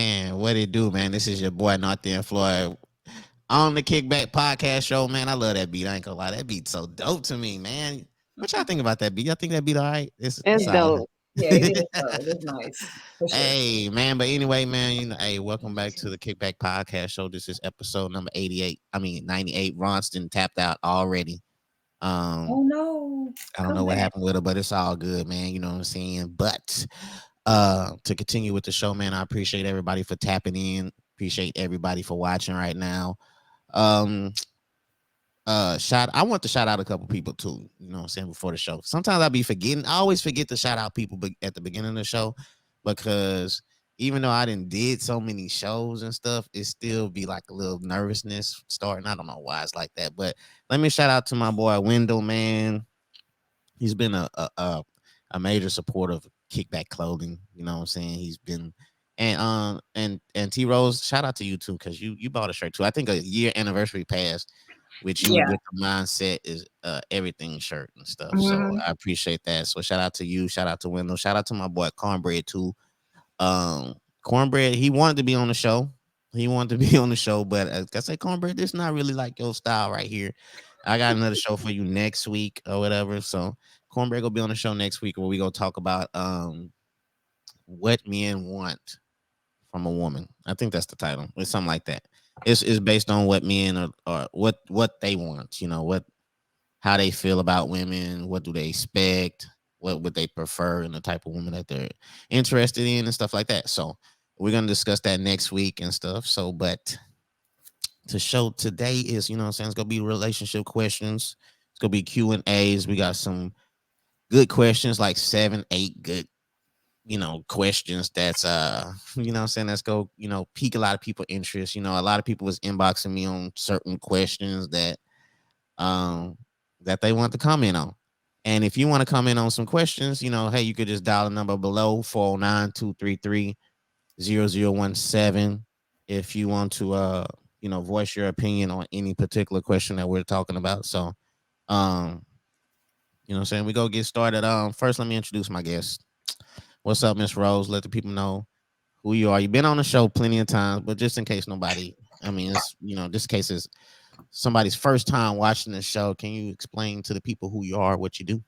Man, what it do, man? This is your boy North Floyd on the Kickback Podcast Show, man. I love that beat. I ain't gonna lie, that beat's so dope to me, man. What y'all think about that beat? Y'all think that beat all right? It's It's all dope. Yeah, it is. It is nice for sure. Hey, man. But anyway, man, hey, welcome back to the Kickback Podcast Show. This is episode number 88. I mean 98. Ronston tapped out already. Um, Oh no, I don't come know what back. happened with her, but it's all good, man. You know what I'm saying? But to continue with the show, man, I appreciate everybody for tapping in. Appreciate everybody for watching right now. Um I want to shout out a couple people too, you know what I'm saying, before the show. Sometimes I be forgetting. I always forget to shout out people at the beginning of the show because even though I didn't did so many shows and stuff, it still be like a little nervousness starting. I don't know why it's like that, but let me shout out to my boy Wendell, man. He's been a major supporter of Kickback Clothing. You know what I'm saying? He's been and T Rose, shout out to you too, because you bought a shirt too. I think a year anniversary passed with you Yeah. with the mindset is everything shirt and stuff. So Hmm. I appreciate that. So shout out to you, shout out to Wendell, shout out to my boy Cornbread too. Cornbread, he wanted to be on the show. He wanted to be on the show, but I say Cornbread, this not really like your style right here. I got another show for you next week or whatever. So Cornbread will be on the show next week where we go talk about what men want from a woman. I think that's the title. It's something like that. It's based on what men are what they want. You know what how they feel about women. What do they expect? What would they prefer in the type of woman that they're interested in and stuff like that. So we're gonna discuss that next week and stuff. So, but to show today is you know what I'm saying it's gonna be relationship questions. It's gonna be Q&As. We got some good questions like 7 8 good questions that's you know what I'm saying that's go pique a lot of people interest. A lot of people was inboxing me on certain questions um that they want to comment on. And if you want to comment on some questions, hey, you could just dial the number below 409-233-0017 if you want to voice your opinion on any particular question that we're talking about. So um you know what I'm saying, we go get started. First let me introduce my guest. What's up, Miss Rose? Let the people know who you are. You've been on the show plenty of times, but just in case nobody, I mean, it's this case is somebody's first time watching the show. Can you explain to the people who you are, what you do?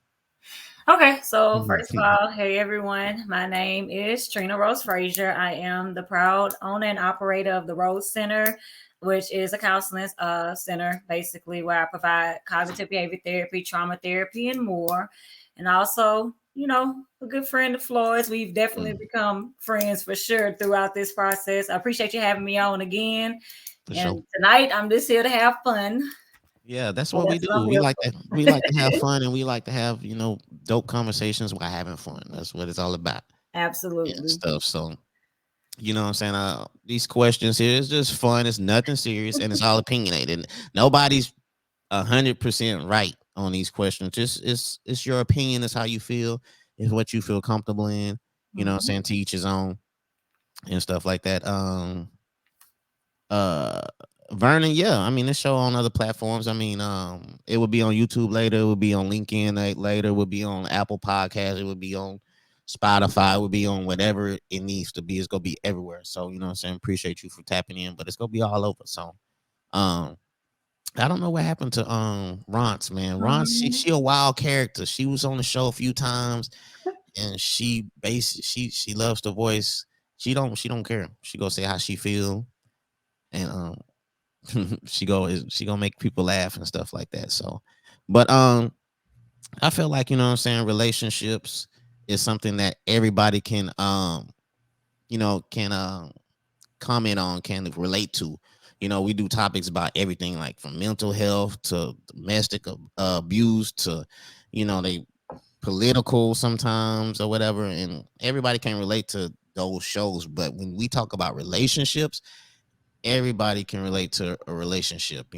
Okay, so first of all, hey everyone, my name is Trina Rose Frazier. I am the proud owner and operator of the Rose Center, which is a counseling center, basically where I provide cognitive behavior therapy, trauma therapy, and more. And also, a good friend of Floyd's. We've definitely Mm, become friends for sure throughout this process. I appreciate you having me on again. for sure. And tonight, I'm just here to have fun. Yeah, that's So what we that's what do. I'm We here like for. to we like to have fun, and we like to have dope conversations while having fun. That's what it's all about and Absolutely. stuff. So you know what I'm saying? These questions here is just fun. It's nothing serious, and it's all opinionated. Nobody's 100% right on these questions. Just it's your opinion. It's how you feel. It's what you feel comfortable in. You know what I'm Mhm. saying? To each his own and stuff like that. Uh, Vernon, yeah. I mean, this show on other platforms. I mean, it would be on YouTube later. It would be on LinkedIn later. It would be on Apple Podcasts. It would be on Spotify. It would be on whatever it needs to be. It's gonna be everywhere. So you know what I'm saying? Appreciate you for tapping in, but it's gonna be all over. So um I don't know what happened to Ronce, man. Ronce, Mhm. she a wild character. She was on the show a few times, and she loves the voice. She don't care. She go say how she feel, and she gonna make people laugh and stuff like that. So, but I feel like you know what I'm saying. Relationships is something that everybody can can comment on, can relate to. We do topics about everything, like from mental health to domestic abuse to, they political sometimes or whatever, and everybody can relate to those shows. But when we talk about relationships, everybody can relate to a relationship.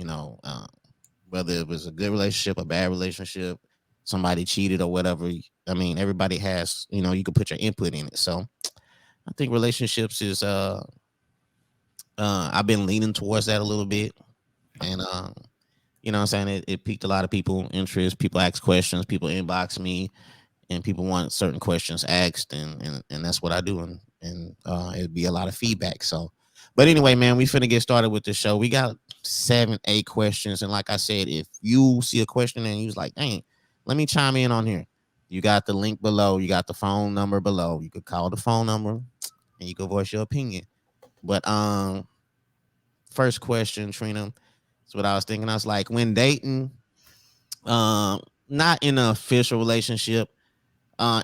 Whether it was a good relationship, a bad relationship, somebody cheated or whatever. I mean, everybody has, you can put your input in it. So I think relationships is I've been leaning towards that a little bit, and you know what I'm saying, it piqued a lot of people interest. People ask questions, people inbox me, and people want certain questions asked, and that's what I do. And and it'd be a lot of feedback. So, but anyway, man, we finna get started with the show. We got 7, 8 questions, and like I said, if you see a question and you was like, "Dang, let me chime in on here," you got the link below. You got the phone number below. You could call the phone number and you could voice your opinion. But first question, Trina, that's what I was thinking. I was like, when dating, not in an official relationship,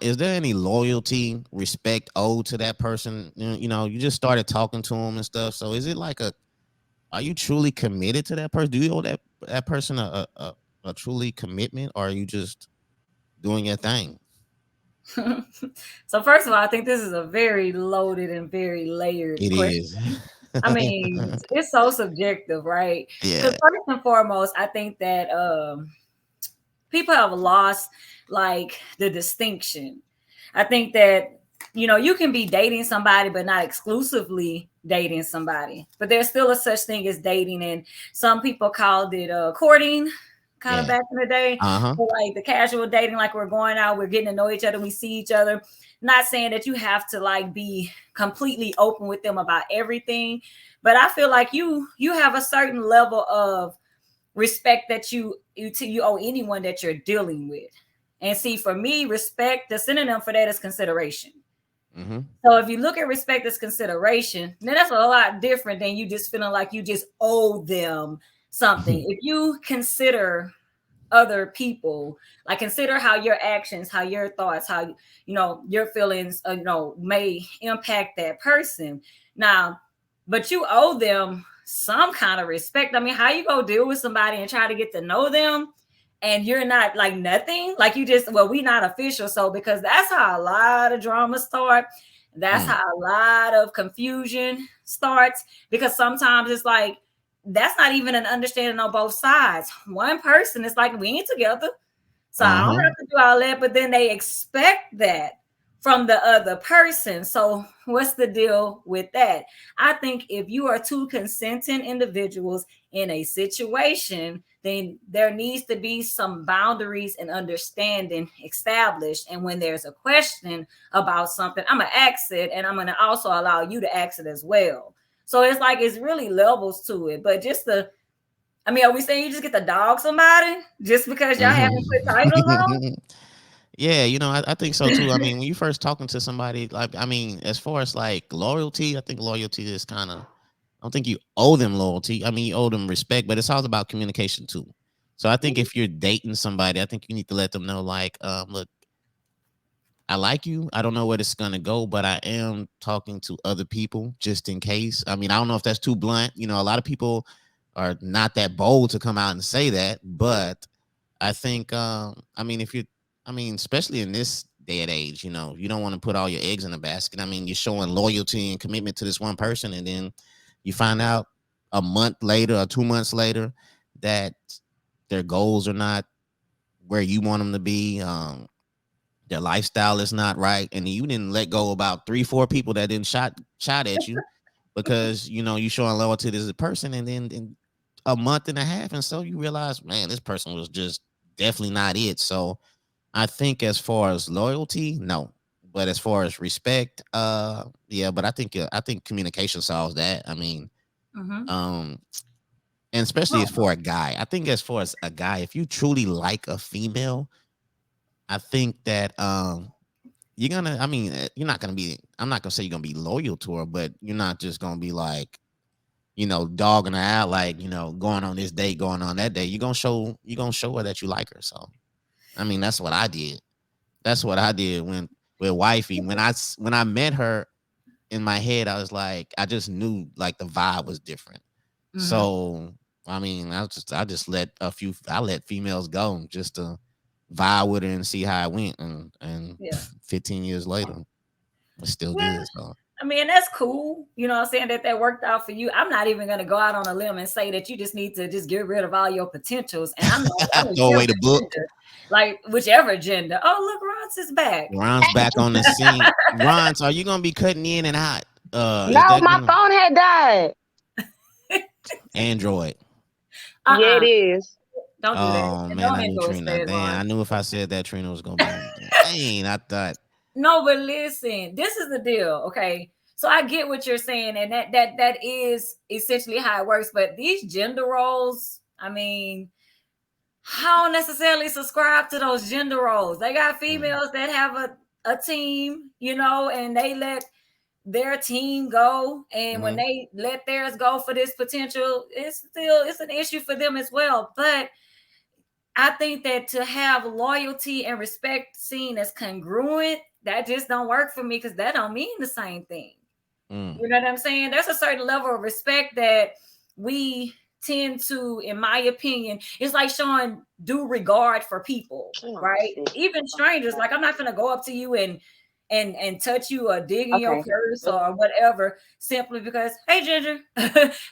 is there any loyalty, respect owed to that person? You just started talking to him and stuff. So is it like are you truly committed to that person? Do you owe that person a truly commitment, or are you just doing your thing? So first of all, I think this is a very loaded and very layered It question. is. I mean, it's so subjective, right? Because Yeah. first and foremost, I think that people have lost like the distinction. I think that you can be dating somebody but not exclusively dating somebody, but there's still a such thing as dating, and some people called it courting kind of Yeah. back in the day. Uh-huh. But like the casual dating, like we're going out, we're getting to know each other, we see each other. Not saying that you have to like be completely open with them about everything, but I feel like you have a certain level of respect that you owe anyone that you're dealing with. And see, for me, respect, the synonym for that is consideration. Mm-hmm. So if you look at respect as consideration, then that's a lot different than you just feeling like you just owe them something. If you consider other people, like consider how your actions, how your thoughts, how your feelings may impact that person. Now, but you owe them some kind of respect. I mean, how you go deal with somebody and try to get to know them and you're not like nothing, like you just, well, we not official. So because that's how a lot of drama start, that's how a lot of confusion starts, because sometimes it's like that's not even an understanding on both sides. One person is like, we ain't together, so I don't have to do all that, but then they expect that from the other person. So what's the deal with that? I think if you are two consenting individuals in a situation, then there needs to be some boundaries and understanding established. And when there's a question about something, I'm going to ask it, and I'm going to also allow you to ask it as well. So it's like, it's really levels to it. But just are we saying you just get to dog somebody just because y'all haven't put titles on? Yeah, I think so too. I mean, when you first talking to somebody, like, I mean, as far as like loyalty, I think loyalty is kind of, I don't think you owe them loyalty. I mean, you owe them respect, but it's all about communication too. So I think if you're dating somebody, I think you need to let them know, like, look, I like you. I don't know where this is gonna go, but I am talking to other people just in case. I mean, I don't know if that's too blunt. A lot of people are not that bold to come out and say that, but I think, I mean, especially in this day and age, you don't want to put all your eggs in a basket. I mean, you're showing loyalty and commitment to this one person, and then you find out a month later or 2 months later that their goals are not where you want them to be. Their lifestyle is not right, and you didn't let go about 3, 4 people that didn't shot at you because you showing loyalty to this person, and then in a month and a half, and so you realize, man, this person was just definitely not it. So I think as far as loyalty, no. But as far as respect, yeah. But I think communication solves that. I mean, and especially as for a guy, I think as far as a guy, if you truly like a female, I think that you're gonna. I mean, you're not gonna be. I'm not gonna say you're gonna be loyal to her, but you're not just gonna be like, dogging her out, like, going on this date, going on that day. You're gonna show her that you like her. So, I mean, that's what I did. That's what I did when with wifey. When I met her, in my head, I was like, I just knew like the vibe was different. So I mean, I just let females go just to vibe with her and see how it went, and Yeah. 15 years later, it's still Well, good. So I mean, that's cool. You know what I'm saying? That worked out for you. I'm not even going to go out on a limb and say that you just need to just get rid of all your potentials. And I'm throw away the book. Like whichever gender. Oh, look, Ron's is back. Ron's back on the scene. Ron, so are you gonna be cutting in and out? No, my phone had died. Android. Yeah, it is. Don't do that. Oh man, Don't I knew endorse Trina. that, Damn, Ron. I knew if I said that, Trina was gonna be. Dang, I thought. No, but listen, this is the deal, okay? So I get what you're saying, and that is essentially how it works. But these gender roles, I mean, I don't necessarily subscribe to those gender roles. They got females that have a team, you know, and they let their team go, and when they let theirs go for this potential, it's an issue for them as well. But I think that to have loyalty and respect seen as congruent, that just don't work for me because that don't mean the same thing. You know what I'm saying? There's a certain level of respect that we tend to, in my opinion, it's like showing due regard for people, right? Even strangers. Like, I'm not gonna go up to you and touch you or dig in your purse or whatever simply because, hey, Ginger,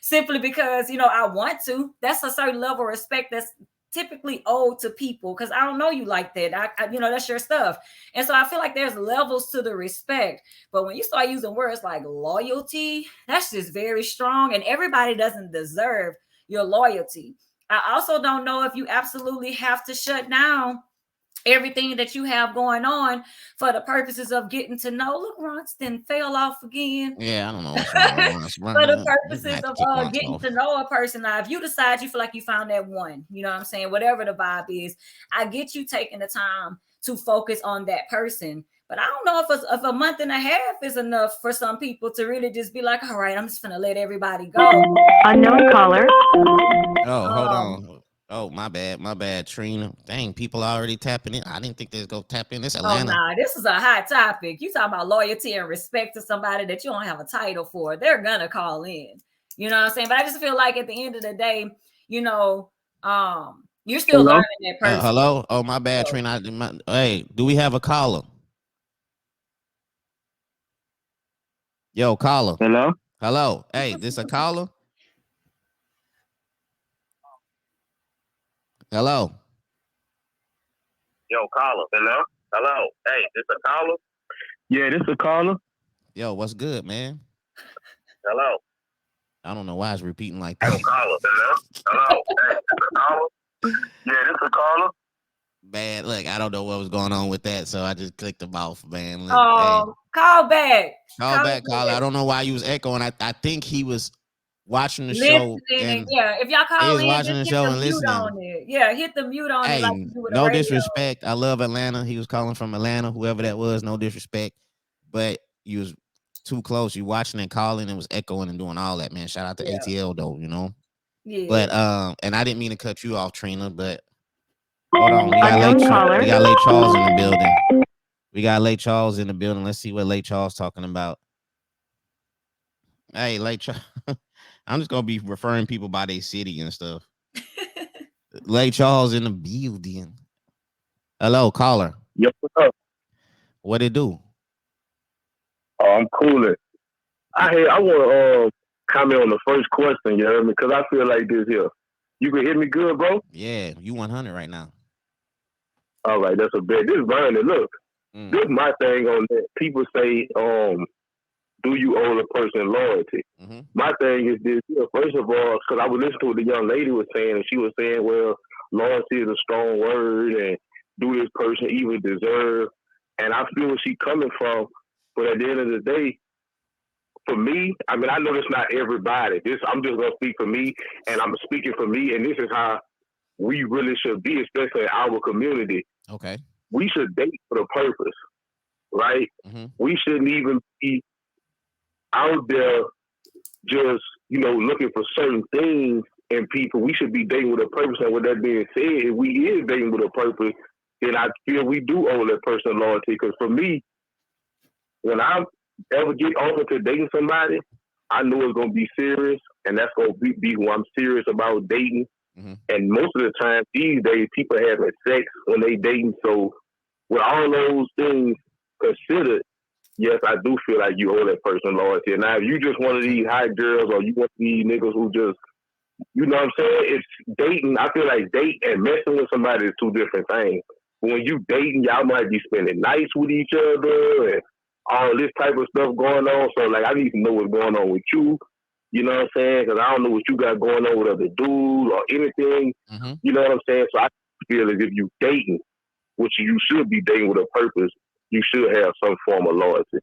simply because, you know, I want to. That's a certain level of respect that's typically owed to people because I don't know you like that. I you know, that's your stuff. And so I feel like there's levels to the respect. But when you start using words like loyalty, that's just very strong. And everybody doesn't deserve your loyalty. I also don't know if you absolutely have to shut down everything that you have going on for the purposes of getting to know. Look, Ronston fell off again. Yeah, I don't know what's wrong. For the purposes of getting to know a person. Now, if you decide you feel like you found that one, you know what I'm saying, whatever the vibe is, I get you taking the time to focus on that person. But I don't know if a month and a half is enough for some people to really just be like, all right, I'm just gonna let everybody go. Unknown caller. Oh, hold on. Oh, my bad, Trina. Dang, people already tapping in. I didn't think they'd go tap in. This Atlanta. Oh, nah, this is a hot topic. You talking about loyalty and respect to somebody that you don't have a title for. They're gonna call in. You know what I'm saying? But I just feel like at the end of the day, you know, you're still learning that person. Hello? Oh, my bad, Trina. Hey, do we have a caller? Yo, caller. Hello. Hey, this a caller? Hello. Yo, caller. Hello. Hey, this a caller? Yeah, this a caller. Yo, what's good, man? Hello. I don't know why it's repeating like that. Yo, caller. Hello. Hey, this a caller? Yeah, this a caller? Man, look, I don't know what was going on with that, so I just clicked the mouth, man. Look, hey. Call back. Call back, caller. I don't know why you was echoing. I think he was watching the show. And yeah, if y'all call in, watching the show and listening. On it. Yeah, hit the mute on it. Like you do with no disrespect. I love Atlanta. He was calling from Atlanta, whoever that was. No disrespect, but you was too close. You watching and calling and was echoing and doing all that, man. Shout out to ATL though, you know. Yeah. But and I didn't mean to cut you off, Trina. But hold on, we got Late Charles in the building. We got Late Charles in the building. Let's see what Late Charles talking about. Hey, Late Charles. I'm just gonna be referring people by their city and stuff. Lake Charles in the building. Hello, caller. Yep, what's up? What it do? Oh, I'm coolin'. I want to comment on the first question, you heard me? Because I feel like this here. You can hear me good, bro? Yeah, you 100 right now. All right, that's a bet. This is Vernon. Look, this is my thing on that. People say, do you owe a person loyalty? Mm-hmm. My thing is this. First of all, because I was listening to what the young lady was saying, and she was saying, well, loyalty is a strong word, and do this person even deserve? And I feel where she's coming from, but at the end of the day, for me, I mean, I know it's not everybody. I'm just going to speak for me, and I'm speaking for me, and this is how we really should be, especially in our community. Okay. We should date for the purpose, right? Mm-hmm. We shouldn't even be out there just, looking for certain things in people. We should be dating with a purpose. And with that being said, if we is dating with a purpose, then I feel we do owe that person loyalty. Because for me, when I ever get offered to dating somebody, I know it's going to be serious, and that's going to be who I'm serious about dating. Mm-hmm. And most of the time these days, people have sex when they dating. So with all those things considered, yes, I do feel like you owe that person loyalty. And now, if you just one of these hot girls or you want these niggas who just, you know what I'm saying? It's dating. I feel like dating and messing with somebody is two different things. When you dating, y'all might be spending nights with each other and all this type of stuff going on. So, like, I need to know what's going on with you. You know what I'm saying? Because I don't know what you got going on with other dudes or anything. Mm-hmm. You know what I'm saying? So I feel as if you dating, which you should be dating with a purpose, you should have some form of loyalty.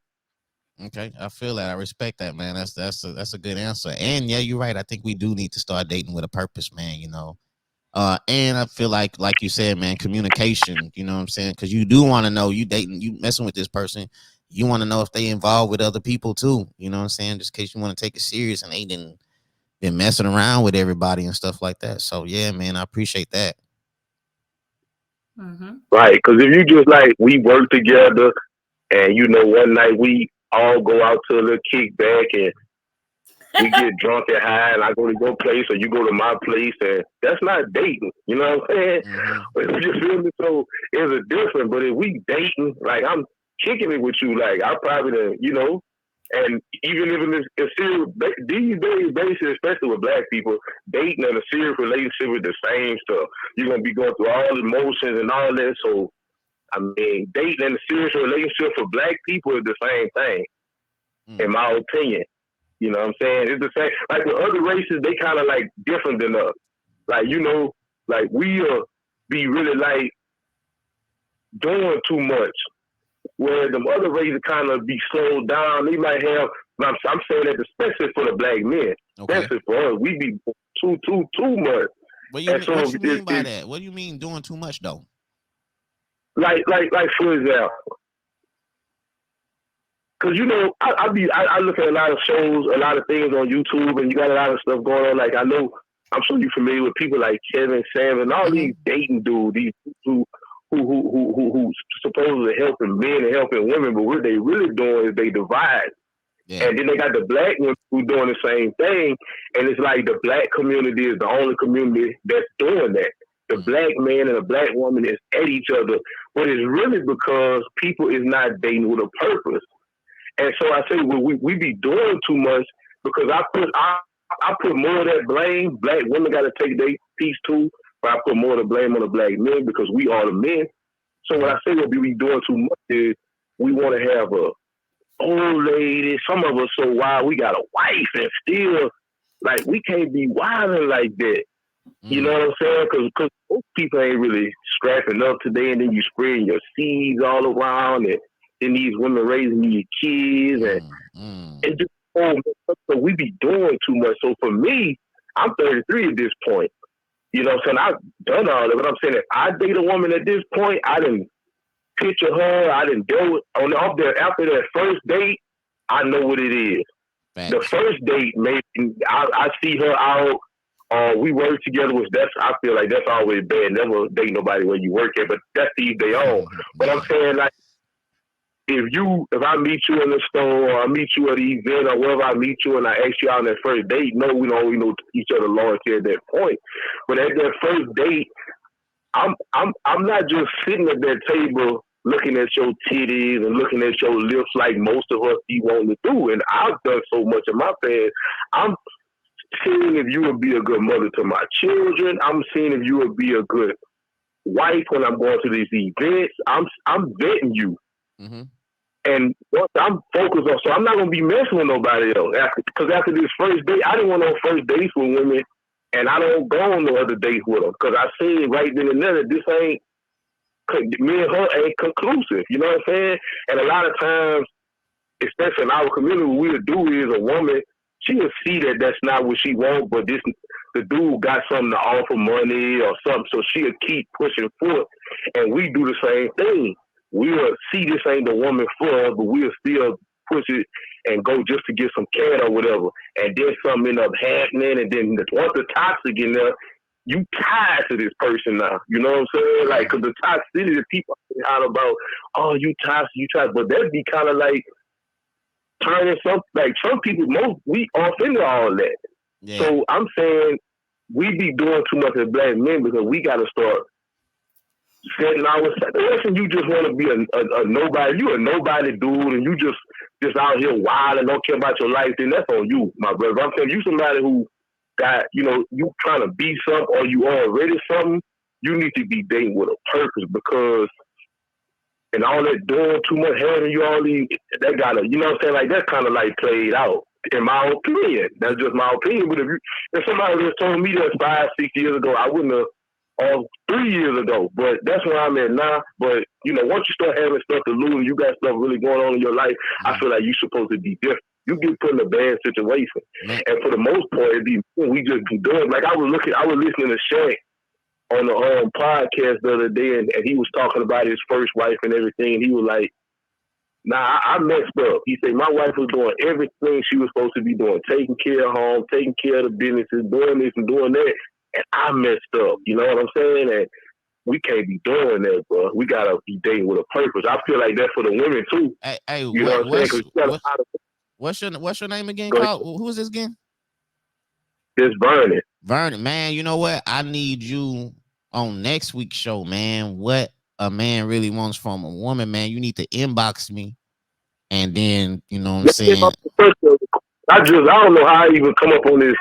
Okay, I feel that. I respect that, man. That's a good answer. And yeah, you're right. I think we do need to start dating with a purpose, man. And I feel like you said, man, communication. You know what I'm saying? Because you do want to know, you messing with this person, you want to know if they involved with other people too. You know what I'm saying? Just in case you want to take it serious and they didn't been messing around with everybody and stuff like that. So yeah, man, I appreciate that. Mm-hmm. Right, because if you just like we work together, and one night we all go out to a little kickback and we get drunk and high, and I go to your place or you go to my place, and that's not dating. You know what I'm saying? Mm-hmm. You feel me? So it's a different. But if we dating, like I'm kicking it with you, like I probably, and even if it's a serious these days, basically, especially with black people, dating and a serious relationship with the same stuff. You're gonna be going through all the emotions and all that. So I mean, dating and a serious relationship for black people is the same thing, in my opinion. You know what I'm saying? It's the same. Like with other races, they kind of like different than us. Like, like we be really like doing too much, where the other races kind of be slowed down. They might have, I'm saying that especially for the black men. Okay. Especially for us, we be too much. What you mean by that? What do you mean doing too much though? Like for example, because I look at a lot of shows, a lot of things on YouTube, and you got a lot of stuff going on. Like I'm sure you're familiar with people like Kevin, Sam, and all these dating dudes, these who supposedly helping men and helping women, but what they really doing is they divide. Yeah. And then they got the black ones who doing the same thing, and it's like the black community is the only community that's doing that. The black man and the black woman is at each other, but it's really because people is not dating with a purpose. And so I say, well, we be doing too much because I put more of that blame. Black women got to take their piece too, but I put more of the blame on the black men because we are the men. So when I say what we be doing too much is we want to have a old lady. Some of us so wild we got a wife and still like we can't be wilding like that. You know what I'm saying? Because most people ain't really strapping up today, and then you spreading your seeds all around, and then these women raising these kids, and just so we be doing too much. So for me, I'm 33 at this point. You know what I'm saying? I've done all of it. But I'm saying if I date a woman at this point, I didn't picture her, I didn't do it. After that first date, I know what it is. Thanks. The first date, maybe I see her out. We work together, which I feel like that's always bad. Never date nobody where you work at, but that's each their own. But I'm saying like, if I meet you in the store or I meet you at the event or wherever I meet you and I ask you out on that first date, no, we don't know each other loyalty at that point. But at that first date, I'm not just sitting at that table looking at your titties and looking at your lips like most of us be wanting to do. And I've done so much in my past. I'm seeing if you would be a good mother to my children. I'm seeing if you would be a good wife when I'm going to these events. I'm vetting you. Mm-hmm. And once I'm focused on, so I'm not going to be messing with nobody else. Because after this first date, I didn't want no first dates with women, and I don't go on no other dates with them. Because I seen right then and there that this ain't, me and her ain't conclusive. You know what I'm saying? And a lot of times, especially in our community, what we'll do is a woman, she'll see that that's not what she wants, but the dude got something to offer, money or something, so she'll keep pushing forth. And we do the same thing. We'll see this ain't the woman for us, but we'll still push it and go just to get some cat or whatever. And then something end up happening, and then once the toxic in there, you tied to this person now. You know what I'm saying? Like, because the toxicity that people out about, oh, you toxic, but that'd be kind of like turning some people, we off into all that. Yeah. So I'm saying we be doing too much as black men because we got to start setting our listen. You just want to be a nobody. You a nobody dude, and you just out here wild and don't care about your life. Then that's on you, my brother. I'm saying you somebody who got, you trying to be something or you already something. You need to be dating with a purpose because. And all that doing too much, having you all these, that gotta, you know what I'm saying? Like, that's kind of like played out, in my opinion. That's just my opinion. But if somebody just told me that 5-6 years ago, I wouldn't have, or 3 years ago. But that's where I'm at now. But once you start having stuff to lose, you got stuff really going on in your life, I feel like you're supposed to be different. You get put in a bad situation. And for the most part, we just be doing, like I was listening to Shaq on the podcast the other day, and he was talking about his first wife and everything, and he was like, nah, I messed up. He said, my wife was doing everything she was supposed to be doing, taking care of home, taking care of the businesses, doing this and doing that, and I messed up. You know what I'm saying? And we can't be doing that, bro. We gotta be dating with a purpose. I feel like that's for the women too. Hey, you know what I'm saying? What's your name again? Who is this again? It's Vernon. Vernon, man. You know what? I need you on next week's show, man. What a man really wants from a woman, man. You need to inbox me, and then you know what I'm saying. I don't know how I even come up on this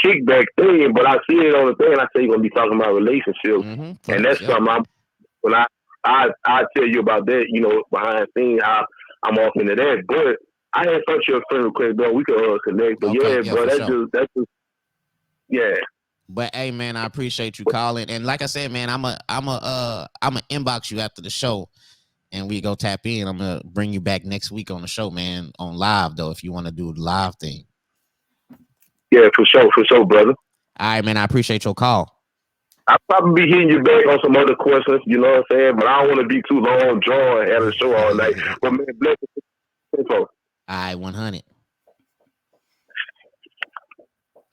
kickback thing, but I see it on the thing, and I say you're gonna be talking about relationships, and that's something I tell you about that, behind the scenes, how I'm off into that. But I had such a friend request, bro. We could connect, but bro, that's just yeah. But hey, man, I appreciate you calling, and like I said, man, I'm a inbox you after the show, and we go tap in. I'm gonna bring you back next week on the show, man, on live though, if you want to do the live thing. Yeah, for sure, brother. All right, man, I appreciate your call. I'll probably be hitting you back on some other questions, you know what I'm saying? But I don't want to be too long drawing at a show all night. But man, bless you. All right, 100.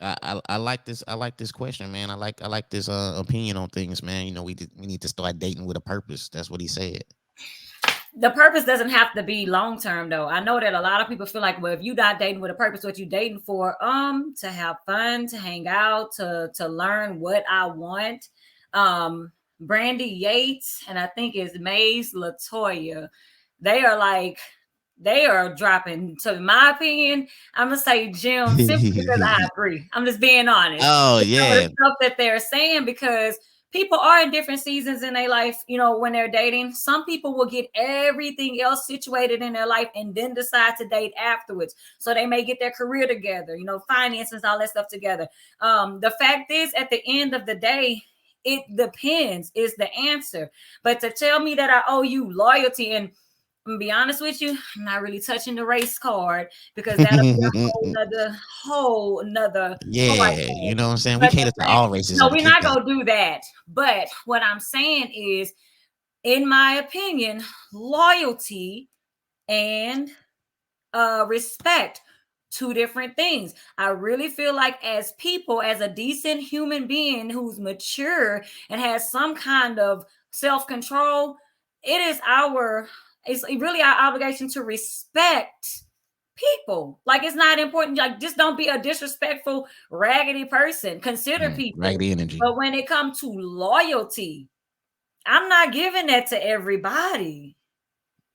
I like this. I like this question, man. I like this opinion on things, man. We need to start dating with a purpose. That's what he said. The purpose doesn't have to be long term, though. I know that a lot of people feel like, well, if you're not dating with a purpose, what you dating for? To have fun, to hang out, to learn what I want. Brandy Yates and I think it's Maze Latoya. They are dropping. So in my opinion, I'm gonna say Jim simply because I agree. I'm just being honest. Oh yeah, the stuff that they're saying, because people are in different seasons in their life, when they're dating. Some people will get everything else situated in their life and then decide to date afterwards. So they may get their career together, finances, all that stuff together. The fact is, at the end of the day, it depends is the answer. But to tell me that I owe you loyalty, and I'm gonna be honest with you, I'm not really touching the race card, because that'll be a whole nother you know what I'm saying? We cater to all races. No, we're not gonna do that. But what I'm saying is, in my opinion, loyalty and respect, two different things. I really feel like as people, as a decent human being who's mature and has some kind of self-control, it's really our obligation to respect people. Like, it's not important. Like, just don't be a disrespectful, raggedy person. Consider people. Raggedy energy. But when it comes to loyalty, I'm not giving that to everybody.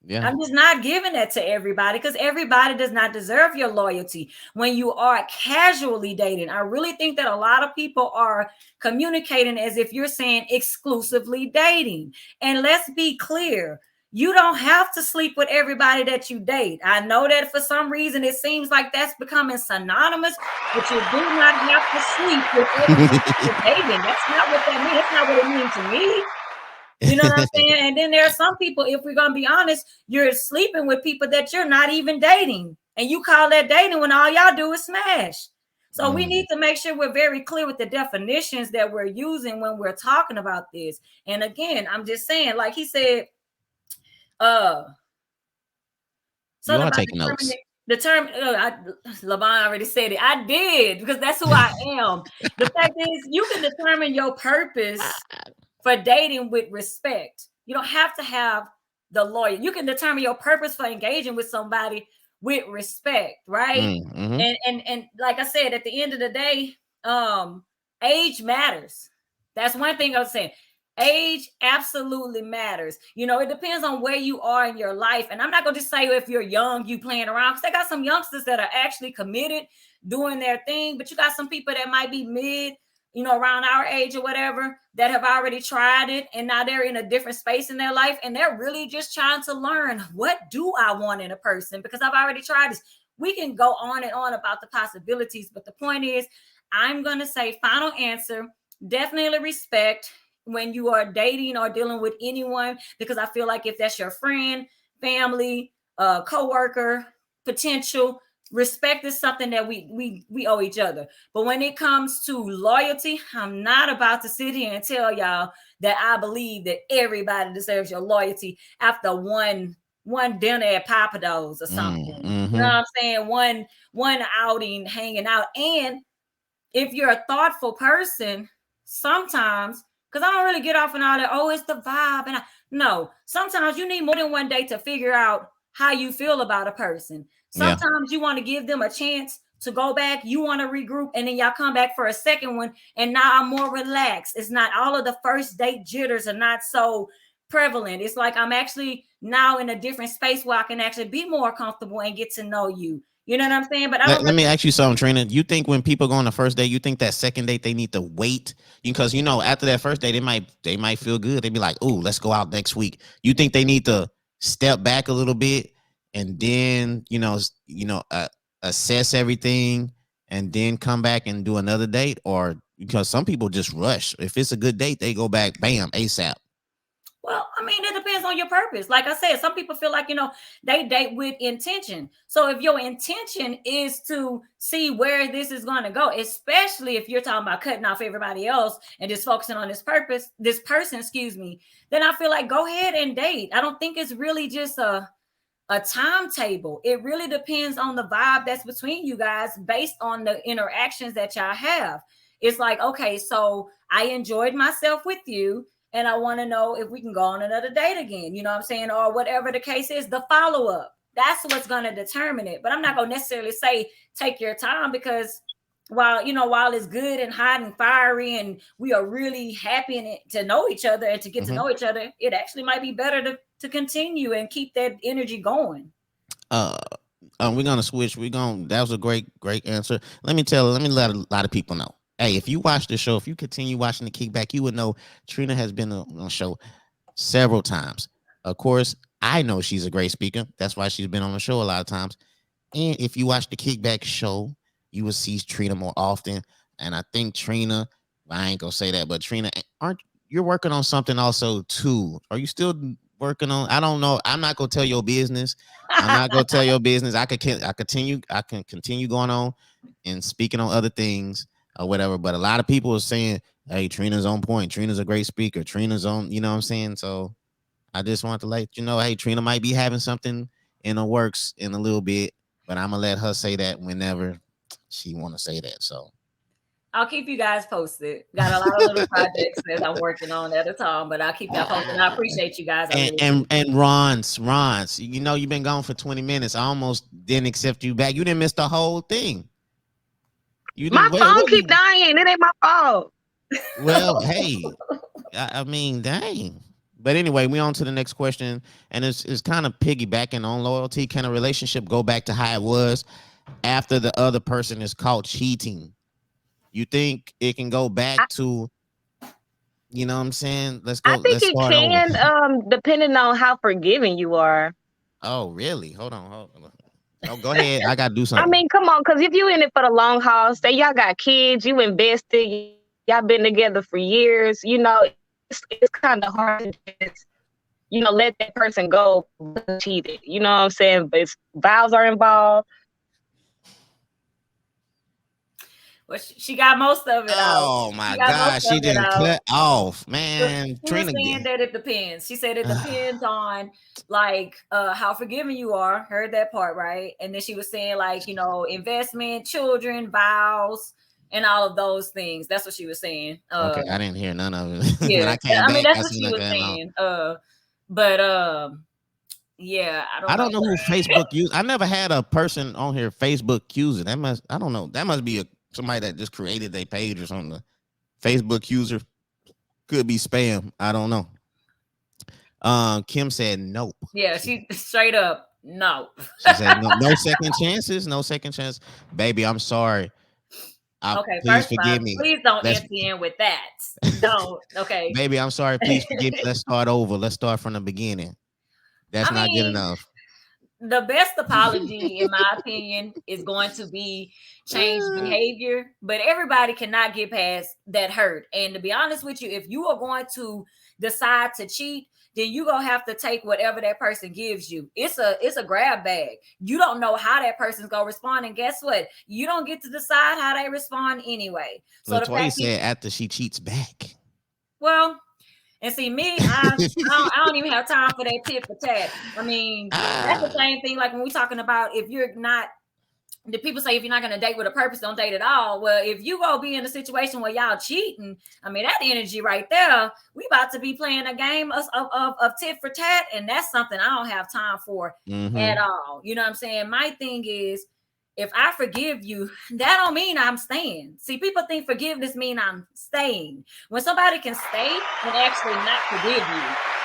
Yeah. I'm just not giving that to everybody, because everybody does not deserve your loyalty. When you are casually dating, I really think that a lot of people are communicating as if you're saying exclusively dating. And let's be clear, you don't have to sleep with everybody that you date. I know that for some reason it seems like that's becoming synonymous, but you do not have to sleep with everybody you're dating. That's not what that means. That's not what it means to me. You know what I'm saying? And then there are some people, if we're going to be honest, you're sleeping with people that you're not even dating. And you call that dating when all y'all do is smash. So we need to make sure we're very clear with the definitions that we're using when we're talking about this. And again, I'm just saying, like he said, so you are taking notes. The term, LaVon already said it. I did, because that's who I am. The fact is, you can determine your purpose for dating with respect. You don't have to have the lawyer. You can determine your purpose for engaging with somebody with respect, right? And like I said, at the end of the day, age matters. That's one thing I was saying. Age absolutely matters. It depends on where you are in your life. And I'm not going to just say if you're young, you playing around, because they got some youngsters that are actually committed, doing their thing. But you got some people that might be mid, around our age or whatever, that have already tried it. And now they're in a different space in their life. And they're really just trying to learn, what do I want in a person? Because I've already tried this. We can go on and on about the possibilities. But the point is, I'm going to say final answer, definitely respect. when you are dating or dealing with anyone, because I feel like if that's your friend, family, coworker, potential, respect is something that we owe each other. But when it comes to loyalty, I'm not about to sit here and tell y'all that I believe that everybody deserves your loyalty after one dinner at Papados or something. Mm-hmm. You know what I'm saying? One outing, hanging out. And if you're a thoughtful person, sometimes, because I don't really get off on all that, oh, it's the vibe. And no, sometimes you need more than one day to figure out how you feel about a person. Sometimes you want to give them a chance to go back. You want to regroup, and then y'all come back for a second one. And now I'm more relaxed. It's not all of the first date jitters are not so prevalent. It's like I'm actually now in a different space where I can actually be more comfortable and get to know you. You know what I'm saying? But let me ask you something, Trina. You think when people go on the first date, you think that second date they need to wait? Because after that first date, they might feel good. They'd be like, "Ooh, let's go out next week." You think they need to step back a little bit and then assess everything and then come back and do another date? Or because some people just rush. If it's a good date, they go back, bam, ASAP. Well, I mean, it depends on your purpose. Like I said, some people feel like, they date with intention. So if your intention is to see where this is going to go, especially if you're talking about cutting off everybody else and just focusing on this person, then I feel like go ahead and date. I don't think it's really just a timetable. It really depends on the vibe that's between you guys based on the interactions that y'all have. It's like, okay, so I enjoyed myself with you, and I want to know if we can go on another date again, you know what I'm saying? Or whatever the case is, the follow-up. That's what's going to determine it. But I'm not going to necessarily say take your time, because while it's good and hot and fiery and we are really happy to know each other and to get to know each other, it actually might be better to continue and keep that energy going. We're going to switch. That was a great answer. Let me let a lot of people know. Hey, if you watch the show, if you continue watching the Kickback, you would know Trina has been on the show several times. Of course, I know she's a great speaker. That's why she's been on the show a lot of times. And if you watch the Kickback show, you will see Trina more often. And I think Trina, I ain't gonna say that, but Trina, you're working on something also too? Are you still working on? I don't know. I'm not gonna tell your business. I'm not gonna tell your business. I can continue going on and speaking on other things or whatever. But a lot of people are saying, "Hey, Trina's on point. Trina's a great speaker. Trina's on." You know what I'm saying? So I just want to let you know, hey, Trina might be having something in the works in a little bit, but I'm gonna let her say that whenever she want to say that. So I'll keep you guys posted. Got a lot of little projects that I'm working on at a time, but I'll keep y'all posted. I appreciate you guys. And Ron's, you've been gone for 20 minutes. I almost didn't accept you back. You didn't miss the whole thing. My phone keep dying. It ain't my fault. Well, hey, I mean, dang. But anyway, we on to the next question, and it's kind of piggybacking on loyalty. Can a relationship go back to how it was after the other person is caught cheating? You think it can go back to, you know what I'm saying? Let's go. I think it can, depending on how forgiving you are. Oh, really? Hold on. Oh, go ahead. I got to do something. I mean, come on, because if you in it for the long haul, say y'all got kids, you invested, y'all been together for years, it's kind of hard to just, let that person go cheated. You know what I'm saying? But vows are involved. Well, she got most of it out. Oh my God, she didn't cut off, man. Trina saying that it depends. She said it depends on how forgiving you are. Heard that part, right? And then she was saying investment, children, vows, and all of those things. That's what she was saying. Okay, I didn't hear none of it. Yeah, that's what she was saying. Yeah, I don't know who Facebook use. I never had a person on here Facebook user. That must be somebody that just created their page or something. Facebook user could be spam. I don't know. Kim said nope. Yeah, she straight up no. She said no second chances. No second chance. Baby, I'm sorry. Okay, please forgive me. Please don't enter in with that. Don't. Okay. Baby, I'm sorry. Please forgive me. Let's start over. Let's start from the beginning. That's not good enough. the best apology, in my opinion, is going to be change behavior, but everybody cannot get past that hurt. And to be honest with you, if you are going to decide to cheat, then you're gonna have to take whatever that person gives you. It's a grab bag. You don't know how that person's gonna respond, and guess what? You don't get to decide how they respond anyway. So LaToya said after she cheats back. Well, and see me, I don't even have time for that tit for tat. I mean, that's the same thing. Like when we're talking about if you're not, the people say if you're not going to date with a purpose, don't date at all. Well, if you go be in a situation where y'all cheating, I mean, that energy right there, we about to be playing a game of tit for tat, and that's something I don't have time for at all. You know what I'm saying? My thing is, if I forgive you, that don't mean I'm staying. See, people think forgiveness mean I'm staying. When somebody can stay and actually not forgive you.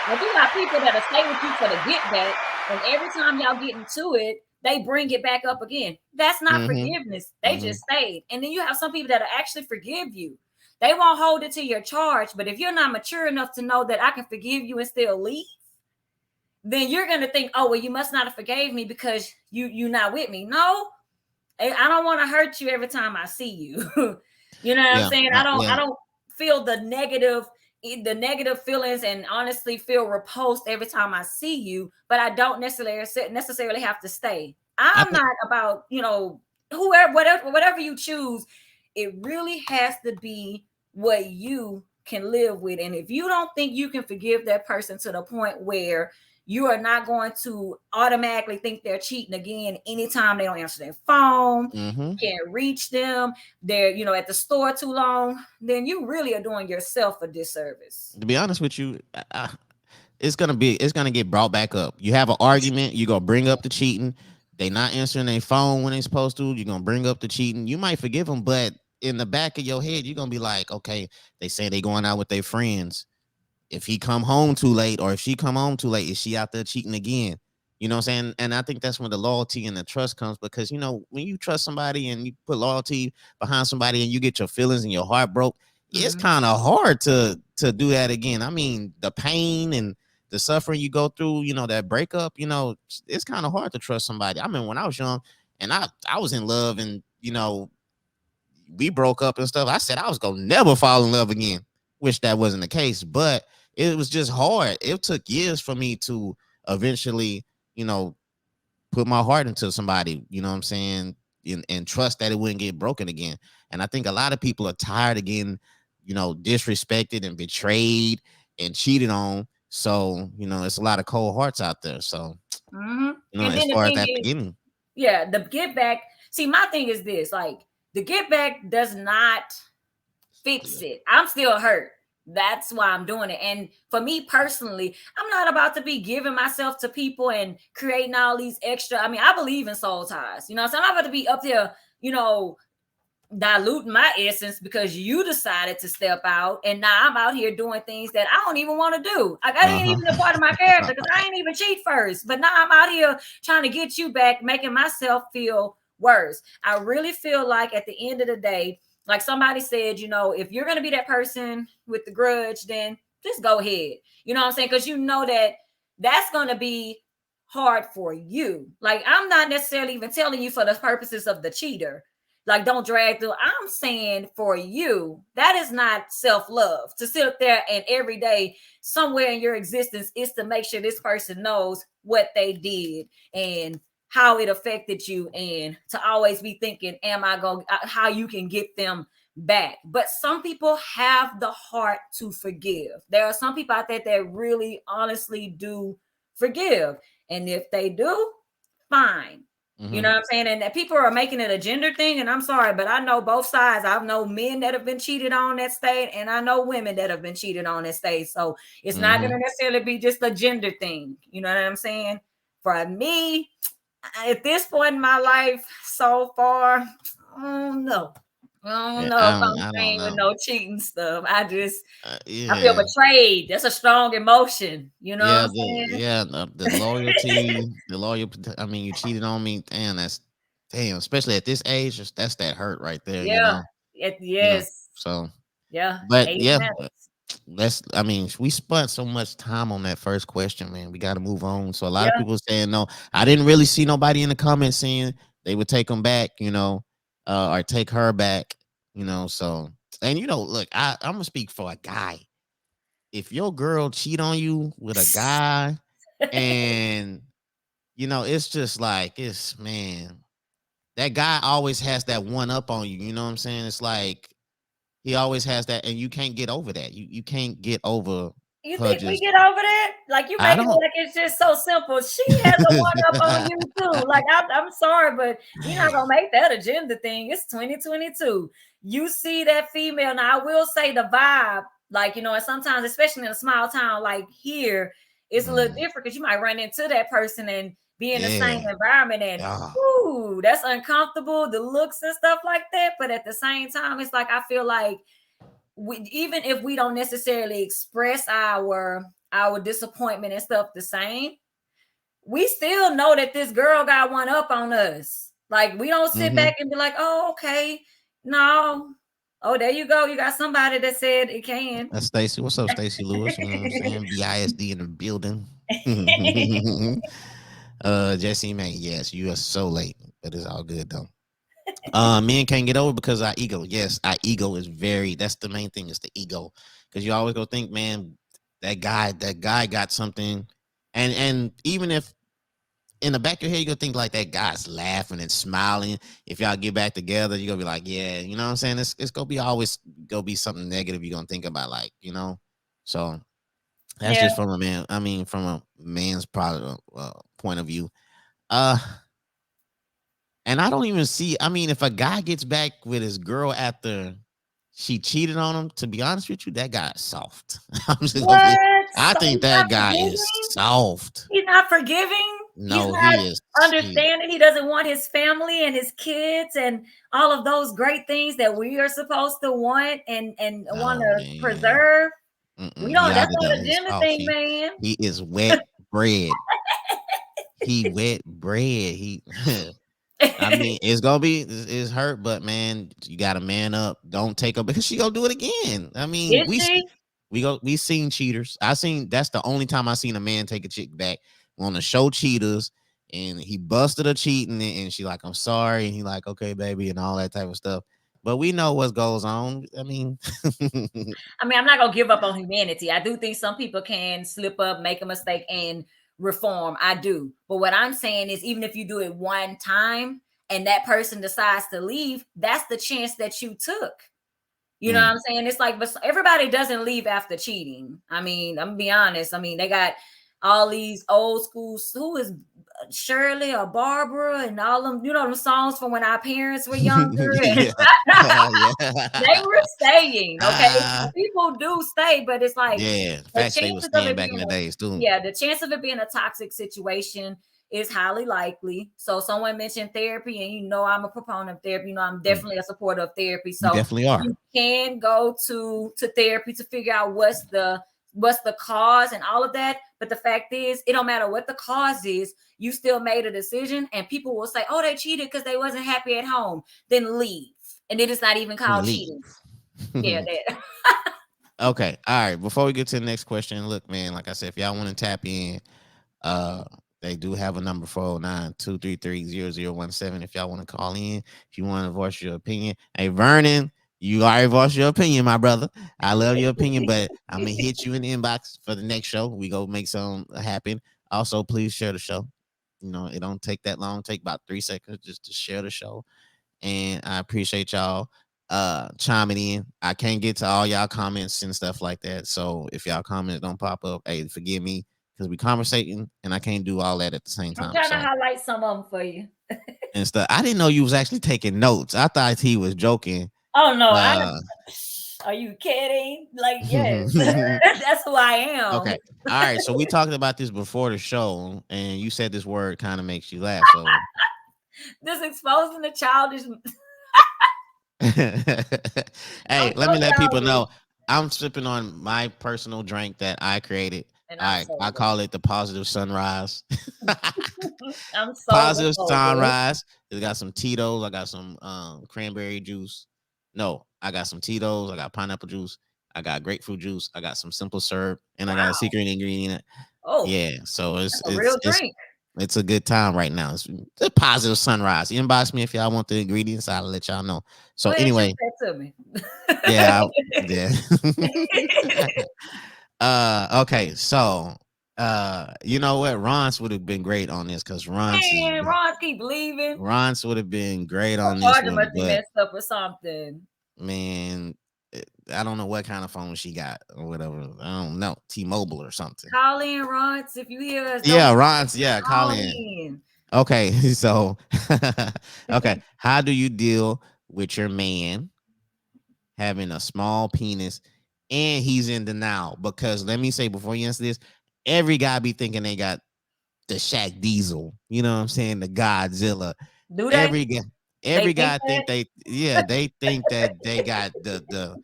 Now, you got people that'll stay with you for the get back, and every time y'all get into it, they bring it back up again. That's not forgiveness. They just stayed. And then you have some people that'll actually forgive you. They won't hold it to your charge, but if you're not mature enough to know that I can forgive you and still leave, then you're going to think, oh, well, you must not have forgave me because you're not with me. No. I don't want to hurt you every time I see you. You know what I'm saying? I don't feel the negative feelings and honestly feel repulsed every time I see you, but I don't necessarily have to stay. I'm not about, whatever you choose. It really has to be what you can live with. And if you don't think you can forgive that person to the point where you are not going to automatically think they're cheating again anytime they don't answer their phone, can't reach them, they're at the store too long, then you really are doing yourself a disservice. To be honest with you, it's gonna get brought back up. You have an argument, you're gonna bring up the cheating. They not answering their phone when they're supposed to. You're gonna bring up the cheating. You might forgive them, but in the back of your head, you're gonna be like, okay, they say they going out with their friends. If he come home too late or if she come home too late, is she out there cheating again? You know what I'm saying? And I think that's when the loyalty and the trust comes, because, when you trust somebody and you put loyalty behind somebody and you get your feelings and your heart broke, it's kind of hard to do that again. I mean, the pain and the suffering you go through, that breakup, it's kind of hard to trust somebody. I mean, when I was young and I was in love and, we broke up and stuff, I said I was going to never fall in love again. Wish that wasn't the case, but it was just hard. It took years for me to eventually, put my heart into somebody, you know what I'm saying, and trust that it wouldn't get broken again. And I think a lot of people are tired of getting, disrespected and betrayed and cheated on. So, it's a lot of cold hearts out there. So, as far as that beginning. Yeah, the get back. See, my thing is this, like, the get back does not fix it. I'm still hurt. That's why I'm doing it. And for me personally, I'm not about to be giving myself to people and creating all these extra. I mean, I believe in soul ties, so I'm not about to be up there, diluting my essence because you decided to step out. And now I'm out here doing things that I don't even want to do. Like, I ain't even a part of my character because I ain't even cheat first. But now I'm out here trying to get you back, making myself feel worse. I really feel like at the end of the day, like somebody said, if you're going to be that person with the grudge, then just go ahead. You know what I'm saying? Because that's going to be hard for you. Like, I'm not necessarily even telling you for the purposes of the cheater. Like, don't drag through. I'm saying for you, that is not self-love. To sit up there and every day somewhere in your existence is to make sure this person knows what they did and how it affected you, and to always be thinking, how you can get them back. But some people have the heart to forgive. There are some people out there that really honestly do forgive. And if they do, fine. You know what I'm saying? And that people are making it a gender thing. And I'm sorry, but I know both sides. I know men that have been cheated on that state, and I know women that have been cheated on that state. So it's not going to necessarily be just a gender thing. You know what I'm saying? For me, at this point in my life so far, I don't know if I'm staying with no cheating stuff. I just I feel betrayed. That's a strong emotion, what I'm saying? The loyalty, I mean, you cheated on me, especially at this age, that's that hurt right there. Yes. So Yeah. but we spent so much time on that first question, man. We got to move on. So a lot Yeah. of people saying no. I didn't really see nobody in the comments saying they would take them back, or take her back, So, and look, I'm gonna speak for a guy. If your girl cheat on you with a guy, and it's just like man, that guy always has that one up on you. You know what I'm saying? It's like he always has that, and you can't get over that. You can't get over You her think we just. get over that? Like you I make it don't. like it's just so simple. She has a one up on you too. Like I'm sorry, but you're not gonna make that a gender thing. It's 2022. You see that female. Now I will say the vibe, like and sometimes, especially in a small town like here, it's a little different because you might run into that person and be in the same Yeah. environment, and ooh, that's uncomfortable, the looks and stuff like that. But at the same time, it's like I feel like even if we don't necessarily express our disappointment and stuff the same, we still know that this girl got one up on us. Like we don't sit back and be like, oh, okay, no. Oh, there you go. You got somebody that said it can. That's Stacy. What's up, Stacy Lewis? You know what I'm saying? BISD in the building. Jesse, man, yes, you are so late, but it's all good though. Men can't get over because our ego. Yes, our ego is that's the main thing, is the ego. Because you always go think, man, that guy got something. And even if in the back of your head, you gonna think like that guy's laughing and smiling. If y'all get back together, you're gonna be like, yeah, you know what I'm saying? It's gonna be always something negative you're gonna think about, like, So that's just from a man. I mean, from a man's point of view. And I don't even see. I mean, if a guy gets back with his girl after she cheated on him, to be honest with you, that guy's soft. I think that guy is soft. He's not forgiving. No, he is understanding. He doesn't want his family and his kids and all of those great things that we are supposed to want and want to preserve. We don't. That's not a gender thing, man. He is wet bread. He wet bread. I mean, it's hurt, but man, you got to man up. Don't take her because she gonna do it again. I mean, we seen cheaters. That's the only time I seen a man take a chick back on the show Cheaters, and he busted her cheating, and she like, I'm sorry, and he like, okay, baby, and all that type of stuff. But we know what goes on. I mean, I'm not gonna give up on humanity. I do think some people can slip up, make a mistake, and reform. I do. But what I'm saying is, even if you do it one time and that person decides to leave, that's the chance that you took. You know what I'm saying? It's like, but everybody doesn't leave after cheating. I mean, I'm gonna be honest. I mean, they got all these old school, who is Shirley or Barbara and all them, them songs from when our parents were younger. They were staying. Okay. People do stay, but it's like, facts, they was staying back in the days too. Yeah, the chance of it being a toxic situation is highly likely. So someone mentioned therapy, and I'm a proponent of therapy. I'm definitely a supporter of therapy. So you definitely are. You can go to therapy to figure out what's the cause and all of that. But the fact is, it don't matter what the cause is, you still made a decision, and people will say, oh, they cheated because they wasn't happy at home. Then leave. And it is not even called cheating. Yeah, that. Okay. All right. Before we get to the next question, look, man, like I said, if y'all want to tap in, they do have a number, 409-233-0017. If y'all want to call in, if you want to voice your opinion. Hey, Vernon, you already voiced your opinion, my brother. I love your opinion, but I'm going to hit you in the inbox for the next show. We go make something happen. Also, please share the show. It don't take that long. Take about 3 seconds just to share the show. And I appreciate y'all chiming in. I can't get to all y'all comments and stuff like that. So if y'all comments don't pop up, hey, forgive me, because we conversating and I can't do all that at the same time. I'm trying to highlight some of them for you. And stuff. I didn't know you was actually taking notes. I thought he was joking. Oh no, are you kidding? Like, yes. That's who I am. Okay. All right. So we talked about this before the show, and you said this word kind of makes you laugh. So this exposing the childish. Hey, let me let people know I'm sipping on my personal drink that I created. I call it the Positive Sunrise. I'm so Positive Sunrise. It's got some Tito's. I got some cranberry juice. No, I got some Tito's. I got pineapple juice. I got grapefruit juice, I got some simple syrup, and I got a secret ingredient. Oh, Yeah, so that's a real drink. it's a good time right now. It's a positive sunrise. Inbox me if y'all want the ingredients. I'll let y'all know. So Go ahead, anyway, shoot that to me. yeah, okay, so you know what? Ron's would have been great on this because Man, Ron keep leaving. Ron's would have been great on this Charger one, must be but messed up or something. man, I don't know what kind of phone she got or whatever. I don't know, T-Mobile or something. Call in, Ron, if you hear us. Yeah, Ron's. Yeah, call in. in. Okay, so okay, how do you deal with your man having a small penis and he's in denial? Because let me say before you answer this, every guy be thinking they got the Shaq Diesel, you know what I'm saying, the Godzilla. Do they? Every guy think they think that they got the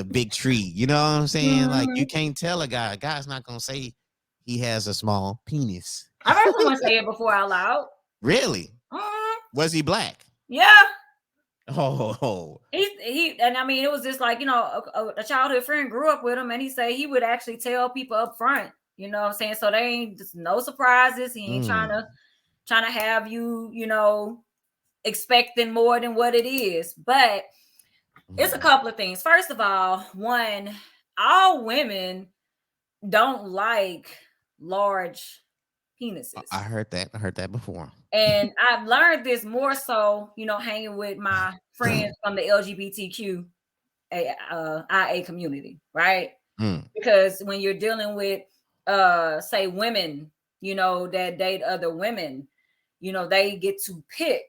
big tree. You know what I'm saying? Like you can't tell a guy's not gonna say he has a small penis. I heard someone say it before out loud. Really? Was he black? Yeah. Oh. He and I mean it was just like, you know, a childhood friend grew up with him and he said he would actually tell people up front, you know what I'm saying? So they ain't just no surprises. He ain't trying to have you, you know, expecting more than what it is. But it's a couple of things. First of all, one, all women don't like large penises. I heard that before. And I've learned this more so, you know, hanging with my friends from the LGBTQ IA community, right? Because when you're dealing with say women, you know, that date other women, you know, they get to pick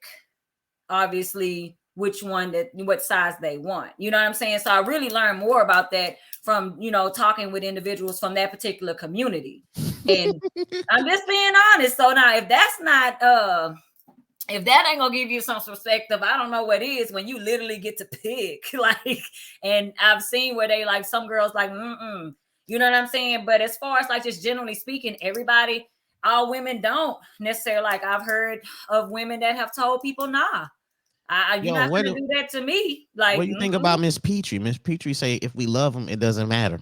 obviously what size they want. You know what I'm saying? So I really learned more about that from, you know, talking with individuals from that particular community. And I'm just being honest. So now if that's not if that ain't gonna give you some perspective, I don't know what is when you literally get to pick. Like, and I've seen where they like some girls like, you know what I'm saying? But as far as like just generally speaking, all women don't necessarily like. I've heard of women that have told people, nah, you're not gonna do that to me. Like, what do you think about Miss Petrie? Miss Petrie say if we love him, it doesn't matter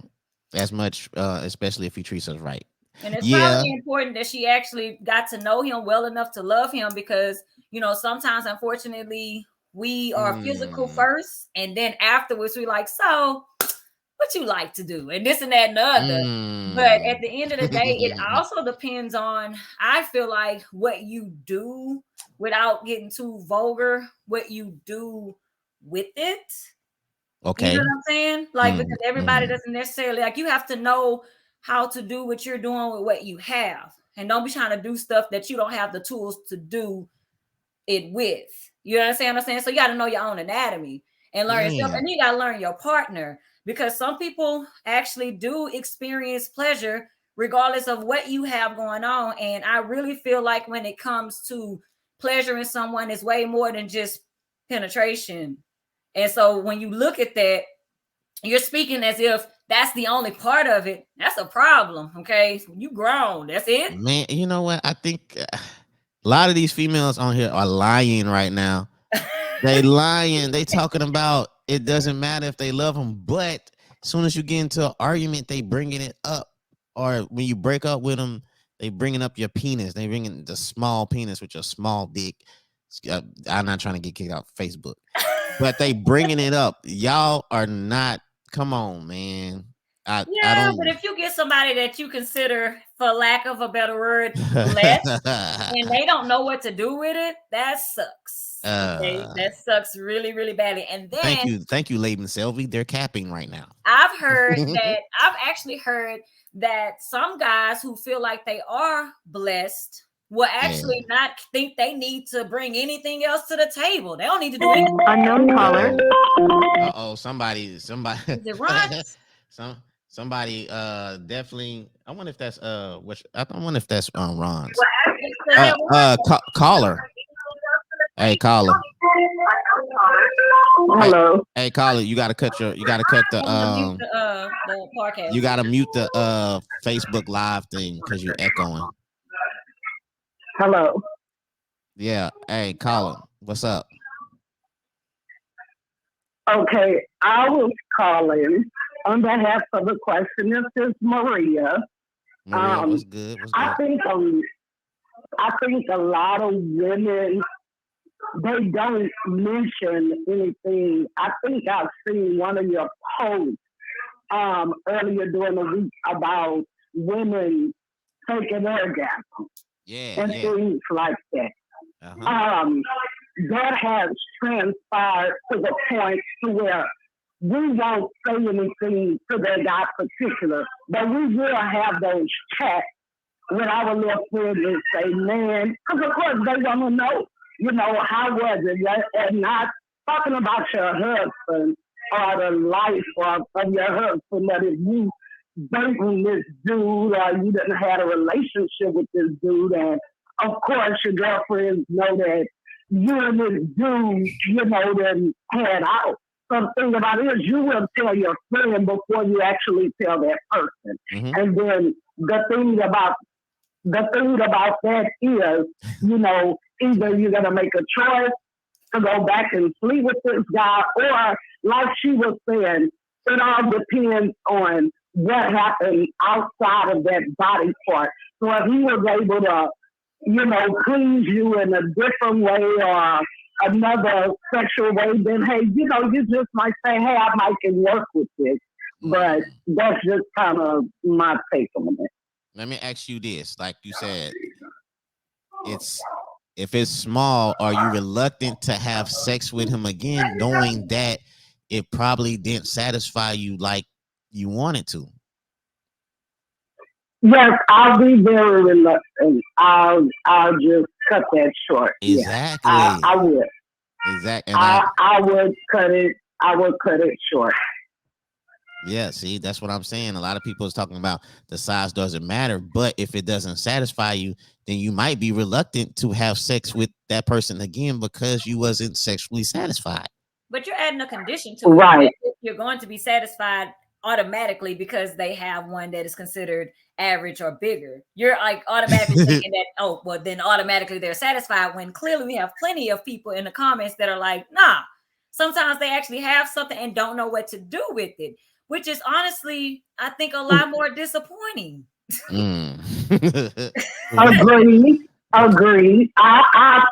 as much, especially if he treats us right. And it's probably important that she actually got to know him well enough to love him because, you know, sometimes, unfortunately, we are physical first. And then afterwards, we like, so what you like to do? And this and that and the other. But at the end of the day, it also depends on, I feel like, what you do without getting too vulgar, what you do with it. Okay. You know what I'm saying? Like, because everybody doesn't necessarily, like, you have to know how to do what you're doing with what you have. And don't be trying to do stuff that you don't have the tools to do it with. You understand what I'm saying? So you got to know your own anatomy and learn yourself. And then you got to learn your partner, because some people actually do experience pleasure regardless of what you have going on. And I really feel like when it comes to pleasuring someone, it's way more than just penetration. And so when you look at that, you're speaking as if that's the only part of it. That's a problem. Okay. You grown. That's it. Man, you know what? I think a lot of these females on here are lying right now. They lying. They talking about it doesn't matter if they love them, but as soon as you get into an argument, they bringing it up. Or when you break up with them, they bringing up your penis. They bringing the small penis with your small dick. I'm not trying to get kicked out of Facebook, but they bringing it up. Y'all are not. Come on, man. I don't. But if you get somebody that you consider, for lack of a better word, less, and they don't know what to do with it, that sucks. Okay? That sucks really, really badly. And then thank you, Laban Selvey. They're capping right now. I've actually heard that some guys who feel like they are blessed will actually not think they need to bring anything else to the table. They don't need to do anything. Unknown caller. Somebody. Is it Ron? Somebody definitely. I wonder if that's I wonder if that's Ron's. Caller. Hey, caller. Hello. Hey, caller. You gotta cut the podcast. You gotta mute the Facebook Live thing because you're echoing. Hello. Yeah. Hey, caller. What's up? Okay, I was calling On behalf of the question, this is Maria. Maria, what's good? What's I good? think a lot of women, they don't mention anything. I think I've seen one of your posts earlier during the week about women taking orgasms Yeah, and yeah. things like that. Uh-huh. That has transpired to the point to where we won't say anything to that guy particular, but we will have those chats with our little friends and say, man, because of course they want to know, how was it? And not talking about your husband or the life of your husband, that if you dating this dude or you didn't have a relationship with this dude, and of course your girlfriends know that you and this dude, then had out. So the thing about it is you will tell your friend before you actually tell that person. Mhm. And then the thing about that is, either you're gonna make a choice to go back and sleep with this guy, or like she was saying, it all depends on what happened outside of that body part. So if he was able to, please you in a different way or another sexual way, then hey, you just might say, hey, I might can work with this. But that's just kind of my take on it. Let me ask you this. Like you said, if it's small, are you reluctant to have sex with him again, knowing that it probably didn't satisfy you like you wanted to? Yes, I'll be very reluctant. I'll just cut that short. Exactly. Yeah, I would. Exactly. I would cut it. I would cut it short. Yeah, see, that's what I'm saying. A lot of people is talking about the size doesn't matter, but if it doesn't satisfy you, then you might be reluctant to have sex with that person again because you wasn't sexually satisfied. But you're adding a condition to it. Right. You're going to be satisfied automatically because they have one that is considered average or bigger. You're like automatically thinking that, then automatically they're satisfied, when clearly we have plenty of people in the comments that are like, nah, sometimes they actually have something and don't know what to do with it, which is honestly, I think, a lot more disappointing. Agree. I totally agree. I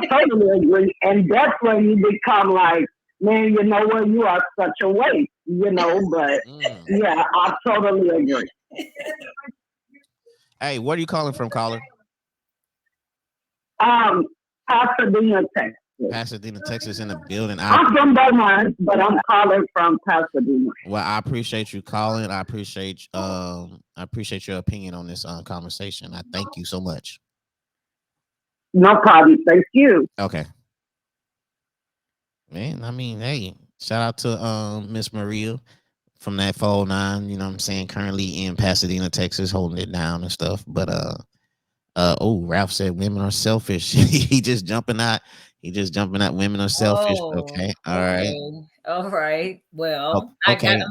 totally agree. And that's when you become like, man, you know what? You are such a waste, but yeah, I totally agree. Hey, where are you calling from, caller? Pasadena, Texas. Pasadena, Texas, in the building. I'm from Beaumont, but I'm calling from Pasadena. Well, I appreciate you calling. I appreciate your opinion on this conversation. I thank you so much. No problem. Thank you. Okay. Man, I mean, hey, shout out to Miss Maria from that 409, you know what I'm saying, currently in Pasadena, Texas, holding it down and stuff. But Ralph said women are selfish. He just jumping out women are selfish. Okay. All right. Well, okay.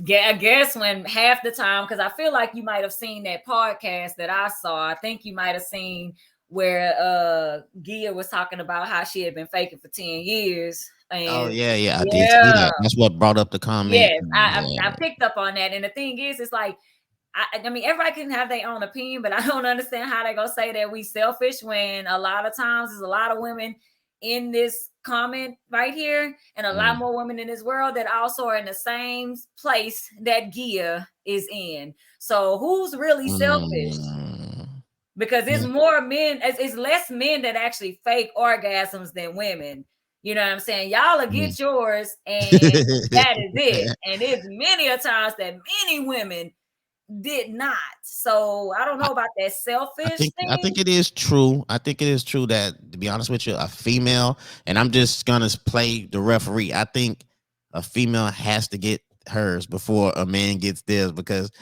I guess when half the time, because I feel like you might have seen that podcast that I saw. I think you might have seen where Gia was talking about how she had been faking for 10 years. And I did see that. That's what brought up the comment. Yes, I picked up on that. And the thing is, it's like, I mean, everybody can have their own opinion, but I don't understand how they gonna say that we selfish when a lot of times there's a lot of women in this comment right here, and a lot more women in this world that also are in the same place that Gia is in. So who's really selfish? Because it's more men, it's less men that actually fake orgasms than women. You know what I'm saying? Y'all will get yours, and that is it. And it's many a times that many women did not. So I don't know about that selfish thing. I think it is true. I think it is true that, to be honest with you, a female, and I'm just gonna play the referee, I think a female has to get hers before a man gets theirs, because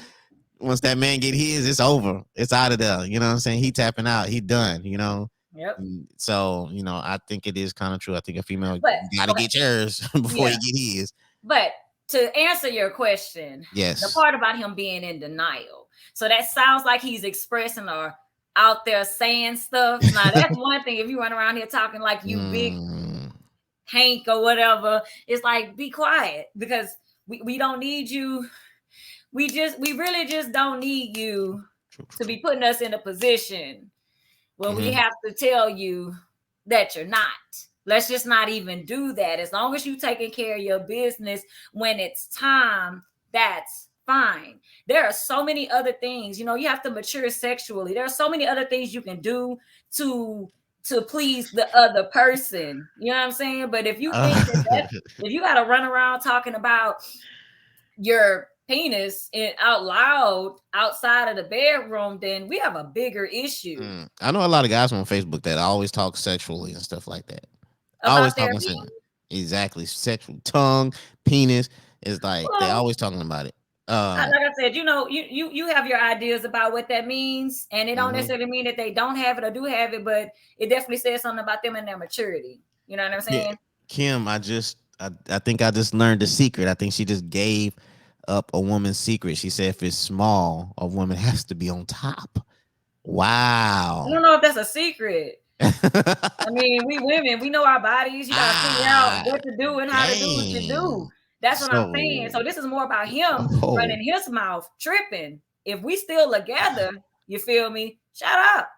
once that man get his, it's over. It's out of there. You know what I'm saying? He tapping out. He done. Yep. So, I think it is kind of true. I think a female gotta get yours before he get his. But to answer your question, yes, the part about him being in denial. So that sounds like he's expressing or out there saying stuff. Now that's one thing. If you run around here talking like you big, Hank or whatever. It's like, be quiet, because we don't need you. We really just don't need you to be putting us in a position where we have to tell you that you're not. Let's just not even do that. As long as you taking care of your business when it's time, that's fine. There are so many other things, you have to mature sexually. There are so many other things you can do to please the other person. You know what I'm saying? But if you think if you got to run around talking about your penis out loud outside of the bedroom, then we have a bigger issue. I know a lot of guys on Facebook that always talk sexually and stuff like that. About always their talking penis? exactly sexual tongue, penis. Is like they always talking about it. Like I said, you have your ideas about what that means, and it don't necessarily mean that they don't have it or do have it, but it definitely says something about them and their maturity. You know what I'm saying? Yeah. Kim, I think I just learned the secret. I think she just gave up a woman's secret. She said if it's small, a woman has to be on top. Wow. I don't know if that's a secret. I mean, we women, we know our bodies. You gotta figure out what to do and how to do what you do. That's what I'm saying. So this is more about him running his mouth, tripping. If we still together, you feel me? Shut up.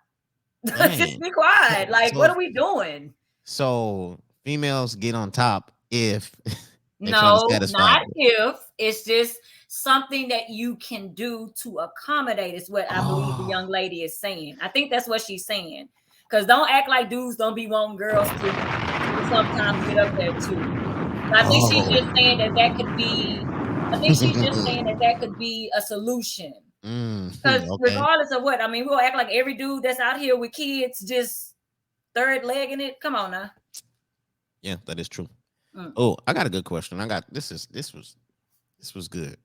Just be quiet. Like, what are we doing? So females get on top if no, not if. It's just something that you can do to accommodate is what I believe the young lady is saying. I think that's what she's saying. Because don't act like dudes don't be wanting girls to sometimes get up there too. I think she's just saying that could be. I think she's just saying that could be a solution. Because regardless of what, I mean, we'll act like every dude that's out here with kids just third legging it. Come on now. Yeah, that is true. Oh, I got a good question. This was good.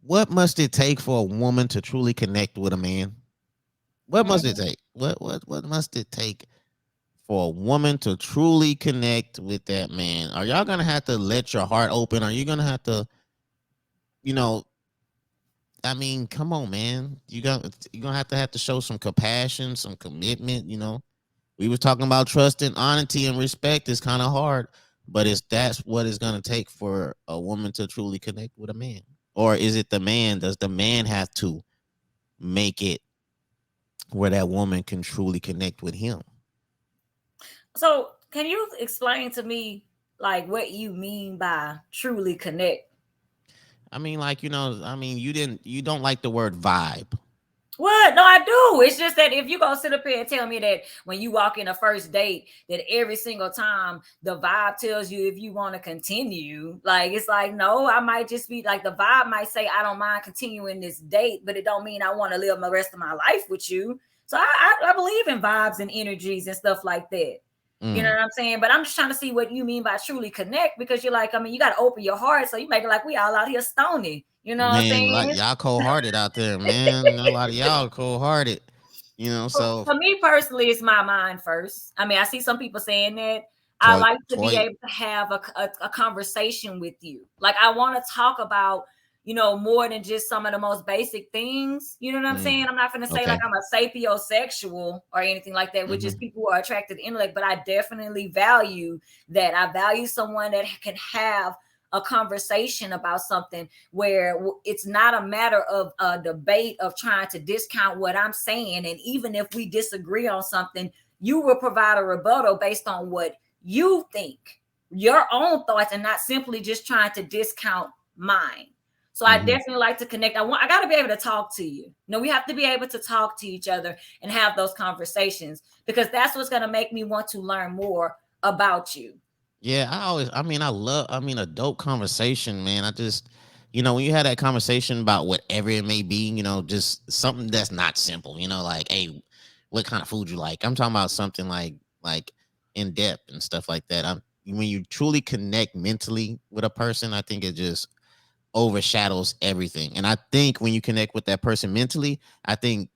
What must it take for a woman to truly connect with a man? What must it take? What must it take for a woman to truly connect with that man? Are y'all gonna have to let your heart open? Are you gonna have to, I mean, come on, man. You're gonna have to show some compassion, some commitment, We were talking about trust and honesty and respect is kind of hard, but that's what it's gonna take for a woman to truly connect with a man. Or is it the man? Does the man have to make it where that woman can truly connect with him? So can you explain to me like what you mean by truly connect? I mean, like, you don't like the word vibe. What? No, I do. It's just that if you go sit up here and tell me that when you walk in a first date, that every single time the vibe tells you if you want to continue, like, it's like, no, I might just be like, the vibe might say, I don't mind continuing this date, but it don't mean I want to live the rest of my life with you. So I believe in vibes and energies and stuff like that. You know what I'm saying? But I'm just trying to see what you mean by truly connect, because you're like, I mean, you got to open your heart. So you make it like we all out here stony. You know what I'm saying? Like, y'all cold-hearted out there, man. A lot of y'all cold-hearted. So for me personally, it's my mind first. I mean, I see some people saying that. I like to be able to have a conversation with you. Like, I want to talk about, more than just some of the most basic things. You know what I'm saying? I'm not going to say like I'm a sapiosexual or anything like that, which is people who are attracted to intellect, but I definitely value that. I value someone that can have a conversation about something where it's not a matter of a debate of trying to discount what I'm saying. And even if we disagree on something, you will provide a rebuttal based on what you think, your own thoughts, and not simply just trying to discount mine. So I definitely like to connect. I got to be able to talk to you. We have to be able to talk to each other and have those conversations, because that's what's going to make me want to learn more about you. Yeah, I love a dope conversation, man. I just, when you had that conversation about whatever it may be, just something that's not simple, like, hey, what kind of food you like? I'm talking about something like in depth and stuff like that. When you truly connect mentally with a person, I think it just overshadows everything. And I think when you connect with that person mentally, I think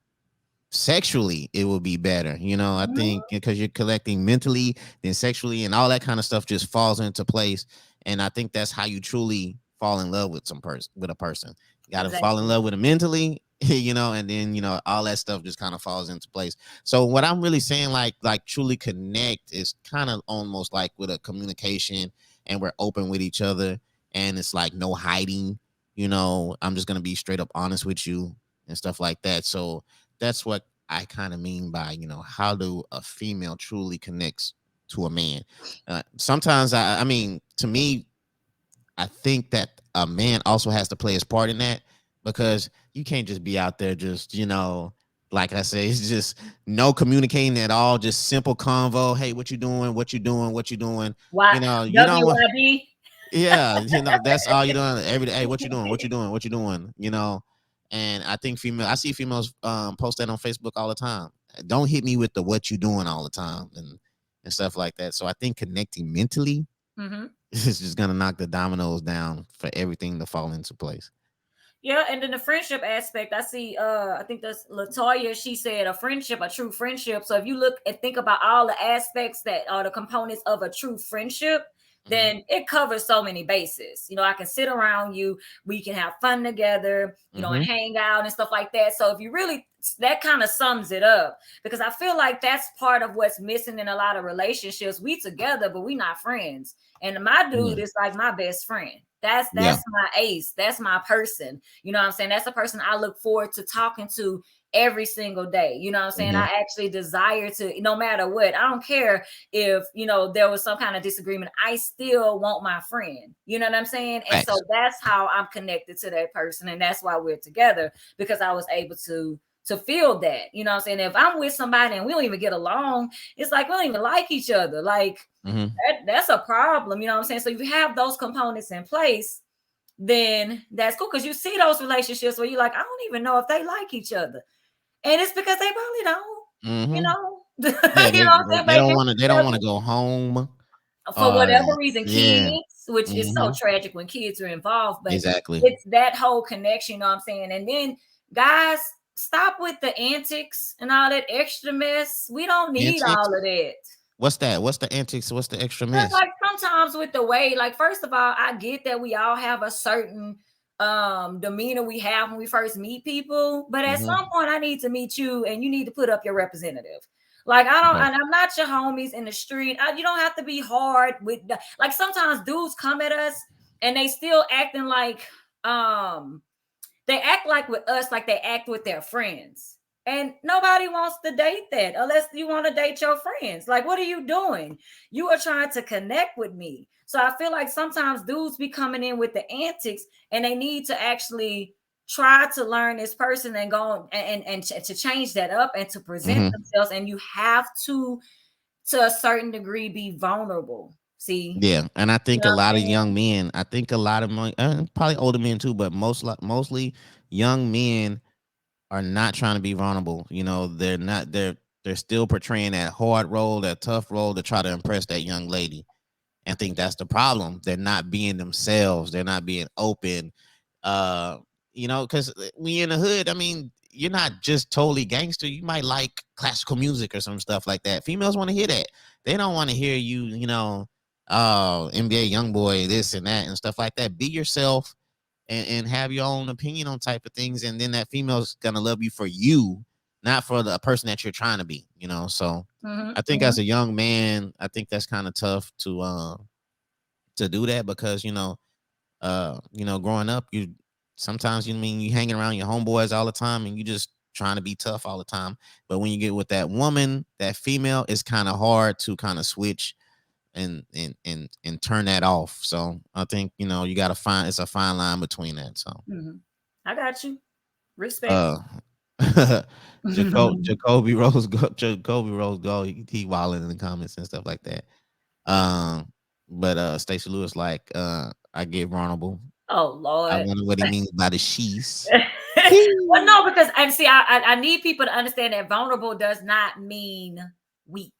sexually it will be better. I think because you're collecting mentally, then sexually, and all that kind of stuff just falls into place. And I think that's how you truly fall in love with a person. You got to fall in love with them mentally, you know, and then, you know, all that stuff just kind of falls into place. So what I'm really saying, like truly connect, is kind of almost like with a communication, and we're open with each other, and it's like no hiding, you know, I'm just gonna be straight up honest with you and stuff like that. So that's what I kind of mean by, you know, how do a female truly connects to a man. Sometimes I mean, to me, I think that a man also has to play his part in that, because you can't just be out there just, you know, like I say, it's just no communicating at all, just simple convo. Hey, what you doing? What you doing? What you doing? Why You know, you don't want, WYD? yeah, you know, that's all you're doing every day. Hey, what you doing? What you doing? What you doing? You know, and I think I see females post that on Facebook all the time. Don't hit me with the what you doing all the time, and stuff like that. So I think connecting mentally Mm-hmm. is just gonna knock the dominoes down for everything to fall into place. Yeah, and then the friendship aspect, I see I think that's Latoya, she said a friendship, a true friendship. So if you look and think about all the aspects that are the components of a true friendship, then it covers so many bases. You know, I can sit around you, we can have fun together, you know, and hang out and stuff like that. So if you really, that kind of sums it up, because I feel like that's part of what's missing in a lot of relationships. We together, but we not friends. And my dude is like my best friend. That's my ace. That's my person. You know what I'm saying? That's the person I look forward to talking to every single day. You know what I'm saying? I actually desire to, no matter what, I don't care if, you know, there was some kind of disagreement, I still want my friend. You know what I'm saying? And so that's how I'm connected to that person. And that's why we're together, because I was able to feel that. You know what I'm saying? If I'm with somebody and we don't even get along, it's like we don't even like each other. Like that's a problem. You know what I'm saying? So if you have those components in place, then that's cool, because you see those relationships where you're like, I don't even know if they like each other. And it's because they probably don't, you know. Yeah, You know what I'm saying? they don't want to go home For whatever reason, yeah. kids, which is so tragic when kids are involved, but Exactly. it's that whole connection, you know what I'm saying? And then guys, stop with the antics and all that extra mess. We don't need all of that. What's that? What's the antics? What's the extra mess? Like sometimes with the way, like, first of all, I get that we all have a certain demeanor we have when we first meet people, but at some point I need to meet you and you need to put up your representative. Like, I'm not your homies in the street. You don't have to be hard with like, sometimes dudes come at us and they still acting like they act like with us like they act with their friends. And nobody wants to date that unless you want to date your friends. Like, what are you doing? You are trying to connect with me. So I feel like sometimes dudes be coming in with the antics and they need to actually try to learn this person and go and to change that up and to present themselves. And you have to a certain degree, be vulnerable. See? Yeah. And I think a lot of young men, I think a lot of probably older men too, but mostly young men are not trying to be vulnerable. You know, they're still portraying that hard role, that tough role to try to impress that young lady. And I think that's the problem. They're not being themselves. They're not being open. You know, because we in the hood, I mean, you're not just totally gangster. You might like classical music or some stuff like that. Females want to hear that. They don't want to hear you, you know, NBA young boy, this and that and stuff like that. Be yourself. And have your own opinion on type of things, and then that female's gonna love you for you, not for the person that you're trying to be, you know. So I think as a young man, I think that's kind of tough to do that, because you know, growing up, you sometimes you hanging around your homeboys all the time and you just trying to be tough all the time. But when you get with that woman, that female, it's kind of hard to kind of switch and turn that off. So I think, you know, you got to find, it's a fine line between that. So I got you. Respect. Jacoby Rose go. He wilding in the comments and stuff like that. But Stacey Lewis, like, I get vulnerable. Oh Lord, I wonder what he means by the she's. Well, no, because and see, I need people to understand that vulnerable does not mean weak.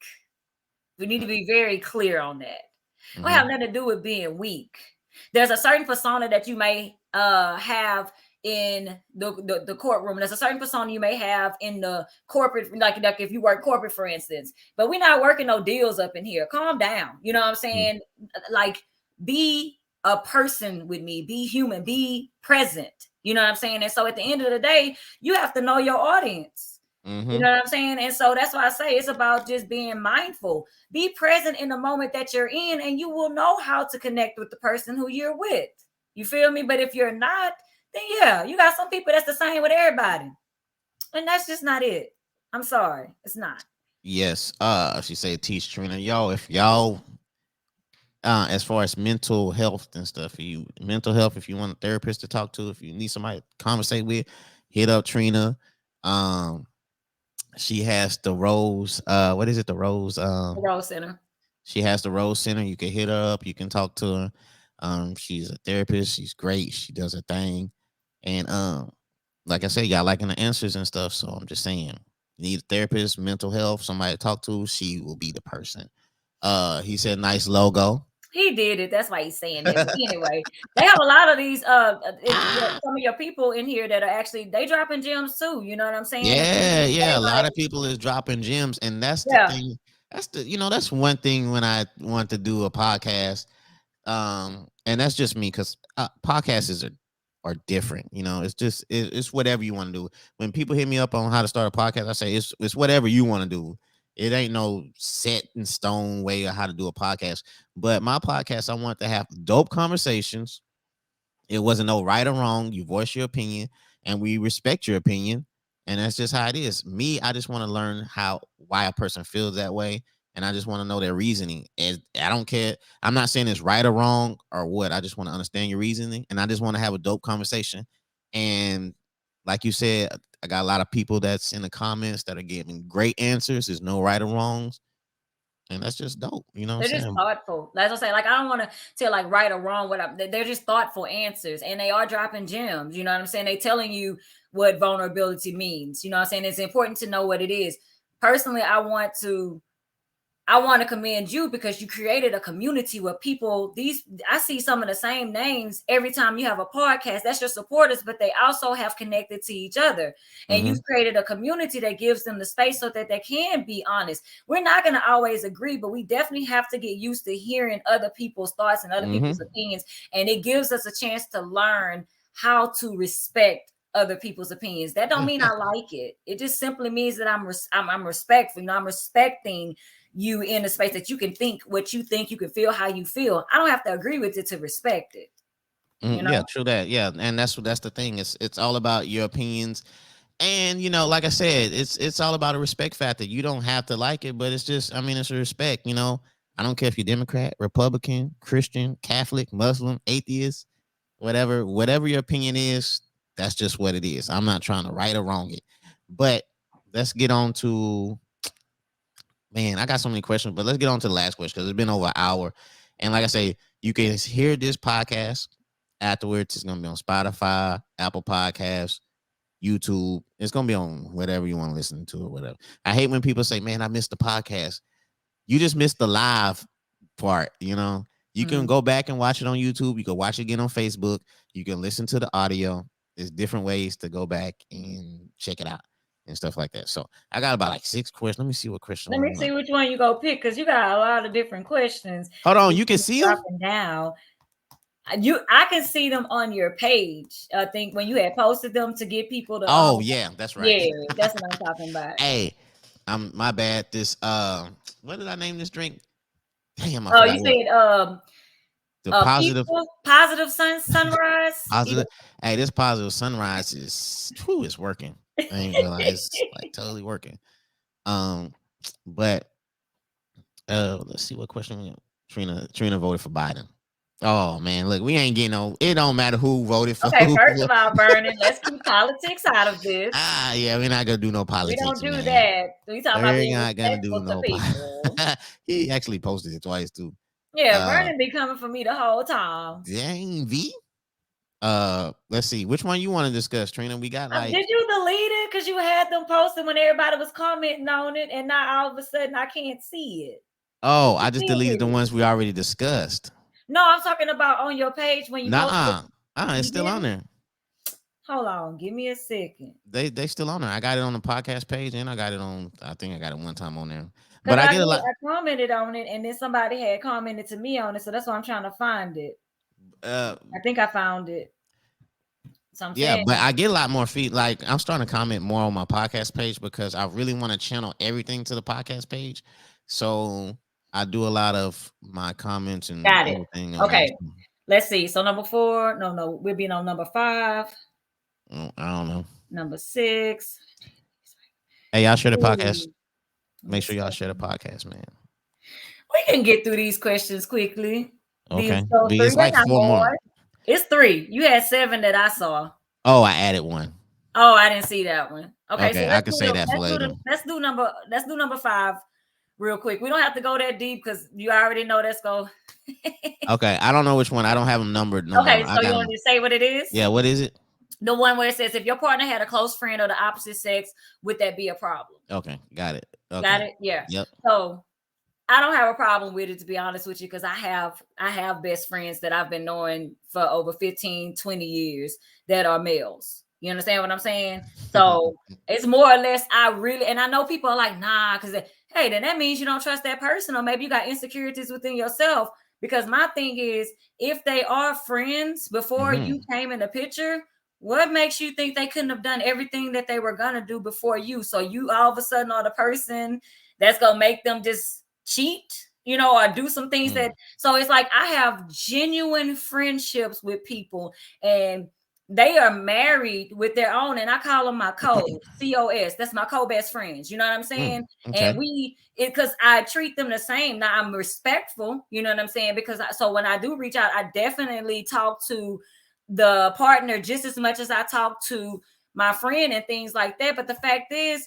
We need to be very clear on that. It don't have nothing to do with being weak. There's a certain persona that you may have in the courtroom. There's a certain persona you may have in the corporate, like if you work corporate, for instance. But we're not working no deals up in here. Calm down. You know what I'm saying? Like, be a person with me. Be human. Be present. You know what I'm saying? And so at the end of the day, you have to know your audience. Mm-hmm. You know what I'm saying? And so that's why I say it's about just being mindful. Be present in the moment that you're in, and you will know how to connect with the person who you're with. You feel me? But if you're not, then yeah, you got some people that's the same with everybody. And that's just not it. I'm sorry. It's not. Yes. She said, teach Trina. Yo, if y'all as far as mental health and stuff, if you want a therapist to talk to, if you need somebody to conversate with, hit up Trina. She has the Rose, what is it? The Rose, The Rose Center. She has the Rose Center. You can hit her up, you can talk to her. She's a therapist, she's great, she does her thing. And like I said, y'all liking the answers and stuff. So I'm just saying, you need a therapist, mental health, somebody to talk to, she will be the person. He said nice logo. He did it. That's why he's saying that. But anyway, they have a lot of these some of your people in here that are actually they dropping gems too. You know what I'm saying? Yeah. A lot of people is dropping gems, and that's the thing. That's one thing when I want to do a podcast. And that's just me, because podcasts are different. It's whatever you want to do. When people hit me up on how to start a podcast, I say it's whatever you want to do. It ain't no set in stone way of how to do a podcast. But my podcast, I want to have dope conversations. It wasn't no right or wrong. You voice your opinion, and we respect your opinion. And that's just how it is. Me, I just want to learn why a person feels that way. And I just want to know their reasoning. And I don't care. I'm not saying it's right or wrong or what. I just want to understand your reasoning. And I just want to have a dope conversation. And like you said, I got a lot of people that's in the comments that are giving great answers. There's no right or wrongs. And that's just dope. You know what I'm saying? They're just thoughtful. That's what I'm saying. Like, I don't want to tell like right or wrong. They're just thoughtful answers, and they are dropping gems. You know what I'm saying? They telling you what vulnerability means. You know what I'm saying? It's important to know what it is. Personally, I want to commend you because you created a community where people, I see some of the same names every time you have a podcast. That's your supporters, but they also have connected to each other. And you've created a community that gives them the space so that they can be honest. We're not going to always agree, but we definitely have to get used to hearing other people's thoughts and other people's opinions. And it gives us a chance to learn how to respect other people's opinions. That don't mean I like it. It just simply means that I'm respectful. I'm respecting you in a space that you can think what you think, you can feel how you feel. I don't have to agree with it to respect it. Yeah, true that. Yeah, and that's the thing. It's all about your opinions, and like I said, it's all about a respect factor. You don't have to like it, but it's just, it's a respect. I don't care if you're Democrat, Republican, Christian, Catholic, Muslim, atheist, whatever your opinion is. That's just what it is. I'm not trying to right or wrong it, but let's get on to. Man, I got so many questions, but let's get on to the last question because it's been over an hour. And like I say, you can hear this podcast afterwards. It's going to be on Spotify, Apple Podcasts, YouTube. It's going to be on whatever you want to listen to or whatever. I hate when people say, man, I missed the podcast. You just missed the live part, You can go back and watch it on YouTube. You can watch it again on Facebook. You can listen to the audio. There's different ways to go back and check it out and stuff like that. So I got about like 6 questions. Let me see what question. Let me see which one you go pick, because you got a lot of different questions. Hold on, you can see them now. I can see them on your page. I think when you had posted them to get people to. Oh yeah, that's right. Yeah, that's what I'm talking about. Hey, my bad. This what did I name this drink? Damn. You said the positive sunrise. Positive. Hey, this positive sunrise is working. I ain't gonna lie, it's like totally working. But let's see what question. Trina voted for Biden. Oh man, look, we ain't getting it don't matter who voted for. Okay, first of all, Vernon, let's keep politics out of this. Yeah, we're not gonna do no politics. We don't do that. We talking about being not gonna do no people. He actually posted it twice too. Yeah, Vernon be coming for me the whole time. Dang, V. Let's see which one you want to discuss, Trina. We got like. Did you delete it because you had them posted when everybody was commenting on it, and now all of a sudden I can't see it? Oh, I just deleted the ones we already discussed. No, I'm talking about on your page when you. It's still on there. Hold on, give me a second. They still on there. I got it on the podcast page, and I got it on. I think I got it one time on there. But I get a lot. I commented on it, and then somebody had commented to me on it, so that's why I'm trying to find it. I think I found it. So I'm Yeah, saying, but I get a lot more feed. Like I'm starting to comment more on my podcast page because I really want to channel everything to the podcast page. So I do a lot of my comments and got it. everything on there. Okay, let's see. So number 4, no, we're being on number 5, I don't know. number 6. Hey, y'all share the Ooh, podcast. let Make me sure y'all see. share the podcast, man. We can get through these questions quickly. Okay. So But 3, it's that's like not 4 more. hard. It's 3. You had 7 that I saw. Oh, I added one. Oh, I didn't see that one. Okay, so I can say that for later. let's do number 5 real quick. We don't have to go that deep because you already know that's go. Okay, I don't know which one. I don't have them numbered no Okay, more. so you want to say what it is? Yeah, what is it? The one where it says if your partner had a close friend of the opposite sex, would that be a problem? Okay, got it. Okay. Got it? Yeah. Yep. So I don't have a problem with it, to be honest with you, because I have best friends that I've been knowing for over 15, 20 years that are males. You understand what I'm saying? So it's more or less, and I know people are like, nah, because hey, then that means you don't trust that person, or maybe you got insecurities within yourself. Because my thing is, if they are friends before you came in the picture, what makes you think they couldn't have done everything that they were gonna do before you? So you all of a sudden are the person that's gonna make them just cheat, or do some things that. So it's like I have genuine friendships with people, and they are married with their own, and I call them my COS. That's my co-best friends. You know what I'm saying? Okay. And because I treat them the same. Now I'm respectful. You know what I'm saying? Because so when I do reach out, I definitely talk to the partner just as much as I talk to my friend and things like that. But the fact is,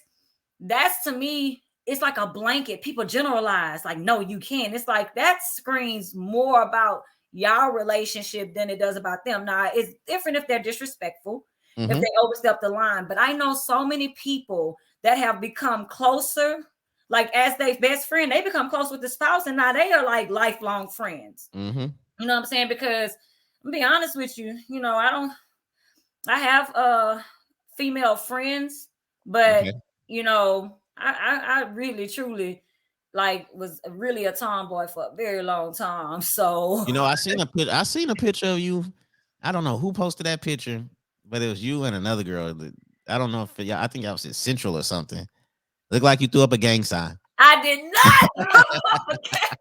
that's to me, it's like a blanket. People generalize like, no, you can't. It's like that screams more about y'all relationship than it does about them. Now, it's different if they're disrespectful, if they overstep the line. But I know so many people that have become closer, like as their best friend, they become close with the spouse, and now they are like lifelong friends. You know what I'm saying? Because I'm be honest with you, I have female friends, but I really truly was really a tomboy for a very long time. So I seen a picture of you. I don't know who posted that picture, but it was you and another girl. I don't know if I think I was at Central or something. Looked like you threw up a gang sign. I did not throw up a gang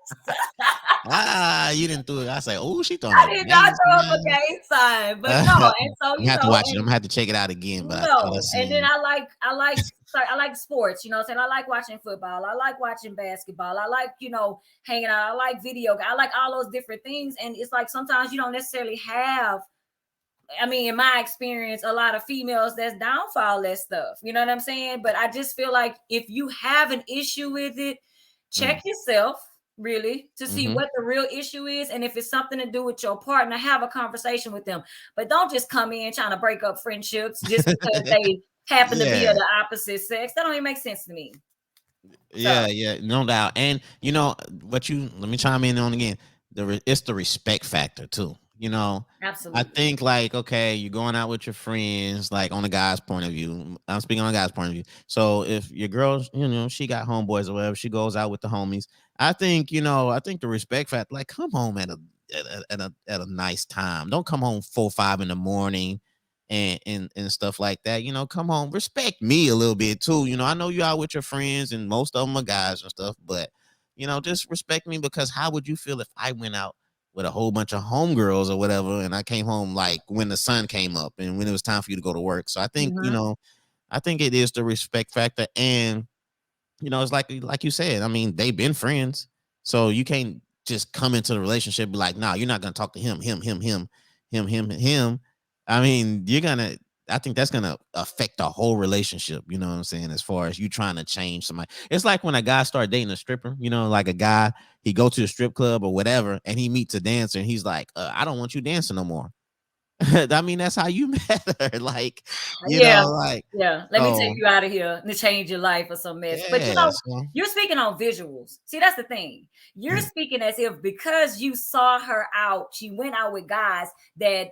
sign. You didn't throw it. I say, oh, she throwing. I did not throw up a gang sign, but no. And so you have to watch it. I'm gonna have to check it out again. But and then I like sports. You know what I'm saying? I like watching football. I like watching basketball. I like hanging out. I like video. I like all those different things. And it's like sometimes you don't necessarily have. I mean, in my experience, a lot of females that's down for all that stuff. You know what I'm saying? But I just feel like if you have an issue with it, check yourself really to see what the real issue is. And if it's something to do with your partner, have a conversation with them. But don't just come in trying to break up friendships just because they happen to be of the opposite sex. That don't even make sense to me. Yeah, no doubt. And let me chime in on again. It's the respect factor too. Absolutely. I think okay, you're going out with your friends, like on a guy's point of view. I'm speaking on a guy's point of view. So if your girl, she got homeboys or whatever, she goes out with the homies. I think the respect factor, like come home at a nice time. Don't come home 4 or 5 in the morning and stuff like that. Come home, respect me a little bit too. I know you out with your friends and most of them are guys and stuff, but just respect me, because how would you feel if I went out with a whole bunch of homegirls or whatever, and I came home like when the sun came up and when it was time for you to go to work? So I think, I think it is the respect factor. And, it's like you said, I mean, they've been friends. So you can't just come into the relationship and be like, nah, you're not going to talk to him. I mean, I think that's going to affect the whole relationship. You know what I'm saying? As far as you trying to change somebody. It's like when a guy start dating a stripper, like a guy, he go to the strip club or whatever, and he meets a dancer and he's like, I don't want you dancing no more. I mean, that's how you met her. Let me take you out of here and change your life or some mess. But you're speaking on visuals. See, that's the thing. You're speaking as if because you saw her out, she went out with guys that,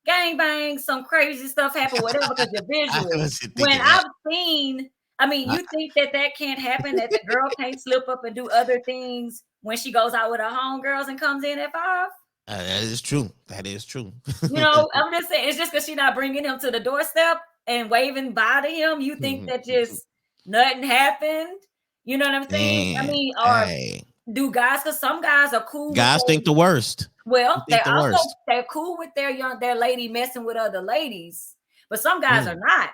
gang bang, some crazy stuff happened, whatever, because you're visual. When I've seen, you think that can't happen, that the girl can't slip up and do other things when she goes out with her homegirls and comes in at 5? That is true. That is true. You know, I'm just saying, it's just because she's not bringing him to the doorstep and waving bye to him. You think that just nothing happened? You know what I'm saying? I Man, mean, or hey, do guys? Because some guys are cool. guys think the worst. Well, Think the worst. they're cool with their lady messing with other ladies, but some guys are not.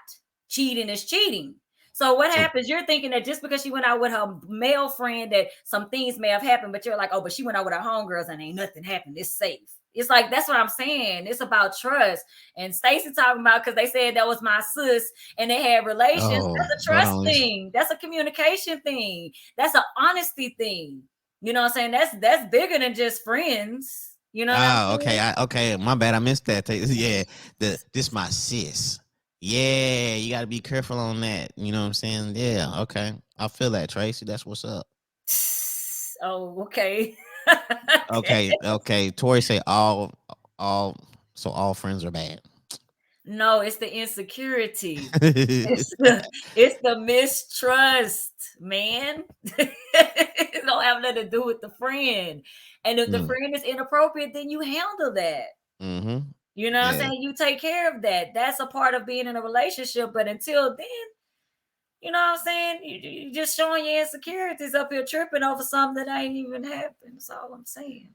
Cheating is cheating. So what happens? You're thinking that just because she went out with her male friend that some things may have happened, but you're like, oh, but she went out with her homegirls and ain't nothing happened. It's safe. It's like, that's what I'm saying. It's about trust. And Stacey talking about, because they said that was my sis and they had relations. That's a trust thing. That's a communication thing. That's an honesty thing. You know what I'm saying? That's bigger than just friends. You know what I'm saying? Okay. My bad. I missed that. Yeah, this my sis. Yeah, you got to be careful on that. You know what I'm saying? Yeah, okay. I feel that, Tracy. That's what's up. Oh, okay. Okay. Tori say all friends are bad. No, it's the insecurity. it's the mistrust, man. It don't have nothing to do with the friend. And if the friend is inappropriate, then you handle that. Mm-hmm. You know what I'm saying? You take care of that. That's a part of being in a relationship. But until then, you know what I'm saying? You just showing your insecurities up here tripping over something that ain't even happened. That's all I'm saying.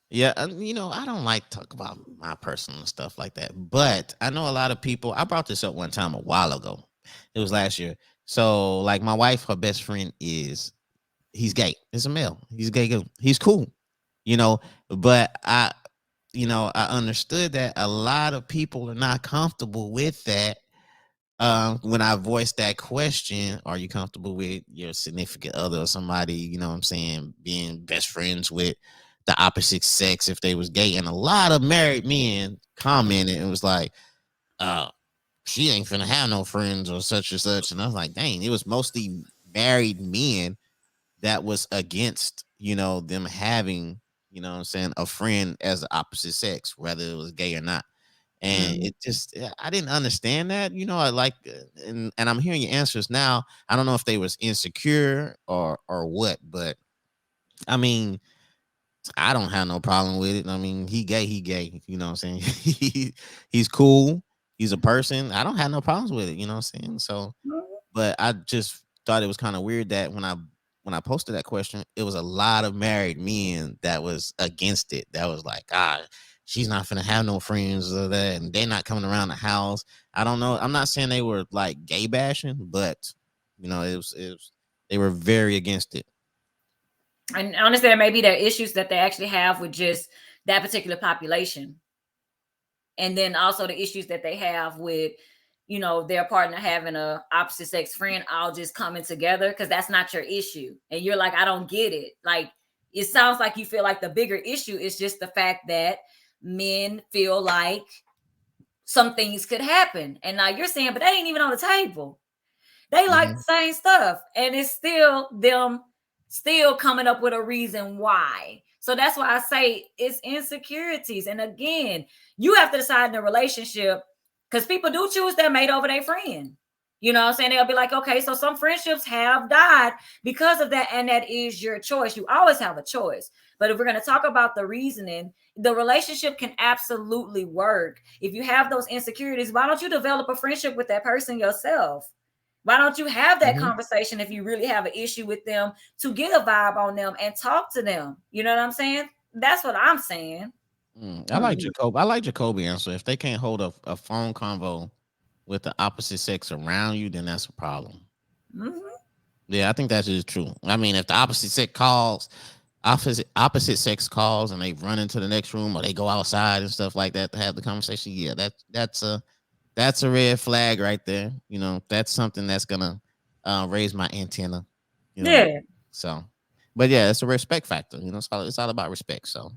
Yeah, I don't like to talk about my personal stuff like that. But I know a lot of people. I brought this up one time a while ago. It was last year. So, like, my wife, her best friend he's gay. It's a male. He's gay. He's cool. But I understood that a lot of people are not comfortable with that. When I voiced that question, are you comfortable with your significant other or somebody, you know what I'm saying, being best friends with the opposite sex if they was gay? And a lot of married men commented and was like, she ain't finna have no friends or such and such. And I was like, dang, it was mostly married men that was against, them having, you know what I'm saying, a friend as the opposite sex, whether it was gay or not. And it just, I didn't understand that, I like, and I'm hearing your answers now. I don't know if they was insecure or what, but I mean, I don't have no problem with it. I mean, he gay, you know what I'm saying? He's cool. He's a person. I don't have no problems with it, you know what I'm saying? So, but I just thought it was kind of weird that when I posted that question, it was a lot of married men that was against it. That was like, she's not finna have no friends or that, and they're not coming around the house. I don't know. I'm not saying they were like gay bashing, but it was they were very against it. And honestly, there may be their issues that they actually have with just that particular population. And then also the issues that they have with, their partner having a opposite sex friend all just coming together, because that's not your issue. And you're like, I don't get it. Like, it sounds like you feel like the bigger issue is just the fact that men feel like some things could happen. And now you're saying, but they ain't even on the table. They like the same stuff. And it's still them still coming up with a reason why. So that's why I say it's insecurities. And again, you have to decide in a relationship, because people do choose their mate over their friend. You know what I'm saying? They'll be like, okay, so some friendships have died because of that. And that is your choice. You always have a choice. But if we're going to talk about the reasoning, the relationship can absolutely work. If you have those insecurities, why don't you develop a friendship with that person yourself? Why don't you have that conversation if you really have an issue with them, to get a vibe on them and talk to them? You know what I'm saying? That's what I'm saying. I like Jacoby. I like Jacoby answer. If they can't hold a phone convo with the opposite sex around you, then that's a problem. Yeah, I think that is true. I mean, if the opposite sex calls, and they run into the next room or they go outside and stuff like that to have the conversation, yeah, that's a red flag right there. That's something that's gonna raise my antenna. Yeah. So, but yeah, it's a respect factor. It's all about respect. So,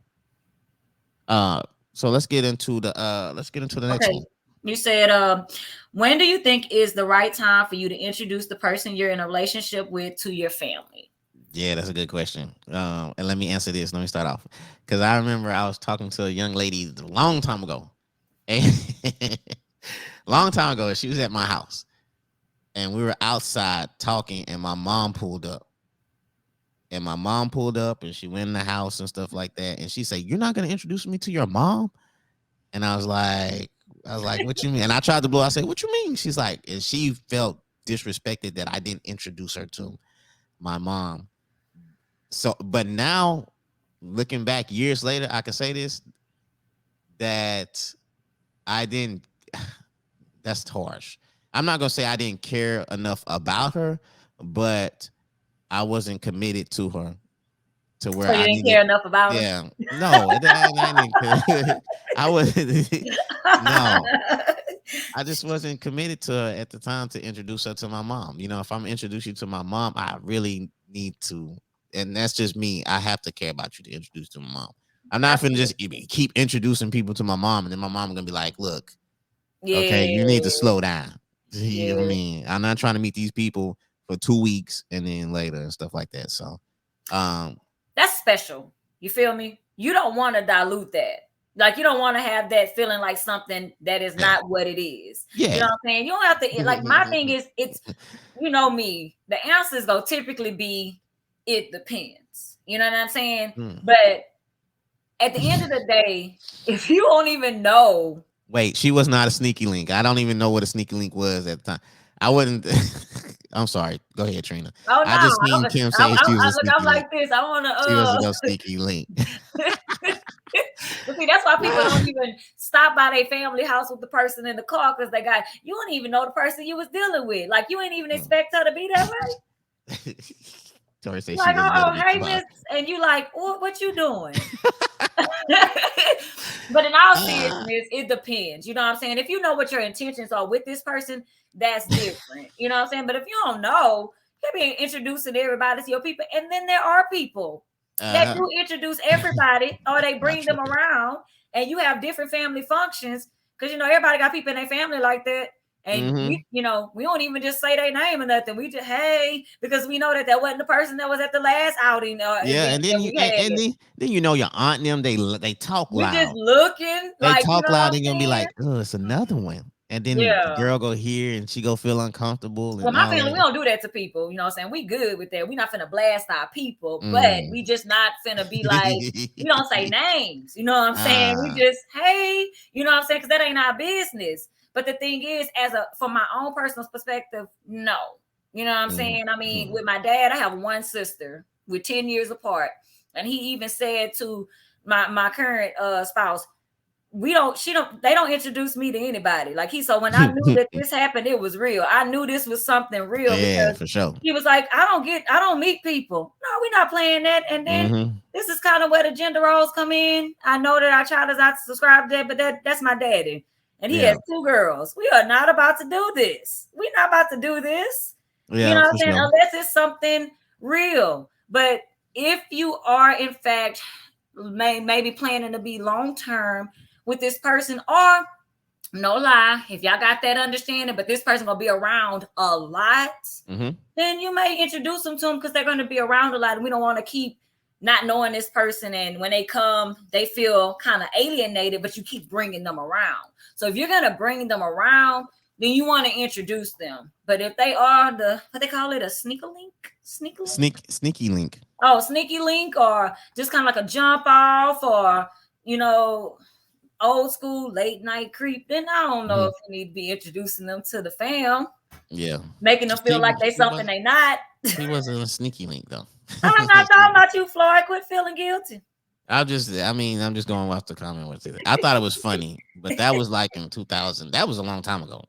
so let's get into the next one. You said, when do you think is the right time for you to introduce the person you're in a relationship with to your family? Yeah, that's a good question. And let me answer this. Let me start off, because I remember I was talking to a young lady a long time ago, and she was at my house, and we were outside talking, and my mom pulled up, and my mom pulled up and she went in the house and stuff like that. And she said, "You're not gonna introduce me to your mom?" And I was like, "What you mean?" And I tried to blow. I said, "What you mean?" She's like, and she felt disrespected that I didn't introduce her to my mom. So, but now looking back years later, I can say this, that I didn't. That's harsh. I'm not gonna say I didn't care enough about her, but I wasn't committed to her to where So you I didn't needed. care enough about her. Yeah, no, I didn't. I was no. I just wasn't committed to her at the time to introduce her to my mom. You know, if I'm introduce you to my mom, I really need to, and that's just me. I have to care about you to introduce to my mom. I'm not gonna just keep introducing people to my mom, and then my mom gonna be like, "Look, okay, you need to Yeah. slow down." You know what I Yeah. mean? I'm not trying to meet these people for 2 weeks and then later and stuff like that. So, That's special. You feel me? You don't want to dilute that. Like you don't want to have that feeling like something that is not what it is. You know yeah, what I'm saying? You don't have to like my thing is it's you know me, the answers go typically be it depends. You know what I'm saying? Mm. But at the end of the day, if you don't even know. Wait, she was not a sneaky link. I don't even know what a sneaky link was at the time. I wouldn't. I'm sorry. Go ahead, Trina. Oh I just seen Kim say she was a look, sneaky I'm link. like this. I want She was to. no sneaky link. But see, that's why people don't even stop by their family house with the person in the car because you don't even know the person you was dealing with. Like you ain't even expect her to be that way. Tori say Like, she was oh, hey, miss, and you like, what you doing? But in all seriousness, it depends. You know what I'm saying? If you know what your intentions are with this person, that's different. You know what I'm saying? But if you don't know, you'll be introducing everybody to your people. And then there are people that do introduce everybody or they bring them around and you have different family functions because, you know, everybody got people in their family like that. And we, you know, we don't even just say their name or nothing. We just because we know that wasn't the person that was at the last outing. Yeah, and then then you know your aunt and them they talk loud. We just looking they like talk you know loud. They're gonna be like, "Oh, it's another one," and then the girl go here and she go feel uncomfortable. Well, my family, we don't do that to people. You know what I'm saying? We good with that. We not finna blast our people, but we just not finna be like, we don't say names. You know what I'm saying? We just, hey, you know what I'm saying? Because that ain't our business. But the thing is, from my own personal perspective, no. You know what I'm saying? I mean, with my dad, I have one sister. We're 10 years apart. And he even said to my current spouse, they don't introduce me to anybody. Like so when I knew that this happened, it was real. I knew this was something real. Yeah, for sure. He was like, I don't meet people. No, we're not playing that. And then this is kind of where the gender roles come in. I know that our child is not subscribed to that, but that's my daddy. And he has 2 girls. We are not about to do this. We're not about to do this. Yeah, you know what I'm saying? Sure. Unless it's something real. But if you are, in fact, maybe planning to be long-term with this person, or no lie, if y'all got that understanding, but this person gonna be around a lot, then you may introduce them to them because they're going to be around a lot, and we don't want to keep not knowing this person, and when they come, they feel kind of alienated, but you keep bringing them around. So if you're going to bring them around, then you want to introduce them. But if they are what they call it, a sneaky link? Sneaky link. Oh, sneaky link, or just kind of like a jump off, or, you know, old school late night creep, then I don't know if you need to be introducing them to the fam. Yeah. Making them feel like they something they not. He wasn't a sneaky link though. I'm not talking about you, Floyd. Quit feeling guilty. I'm just going off the comment with it. I thought it was funny, but that was like in 2000. That was a long time ago.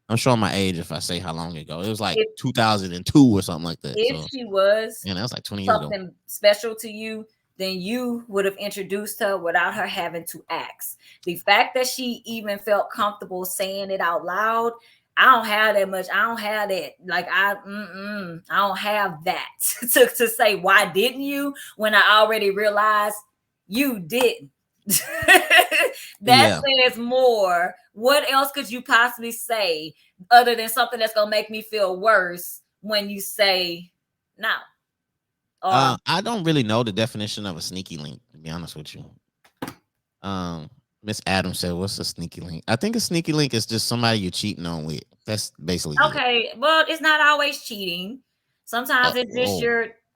I'm showing my age if I say how long ago. It was like 2002 or something like that. If she was, that was like 20 years ago. Something special to you, then you would have introduced her without her having to ask. The fact that she even felt comfortable saying it out loud, I don't have that much. I don't have that. Like I don't have that to say, why didn't you? When I already realized you didn't. That says more. What else could you possibly say other than something that's gonna make me feel worse when you say no? I don't really know the definition of a sneaky link, to be honest with you. Miss Adams said, "What's a sneaky link?" I think a sneaky link is just somebody you're cheating on with. That's basically okay. Well, it's not always cheating. Sometimes it's just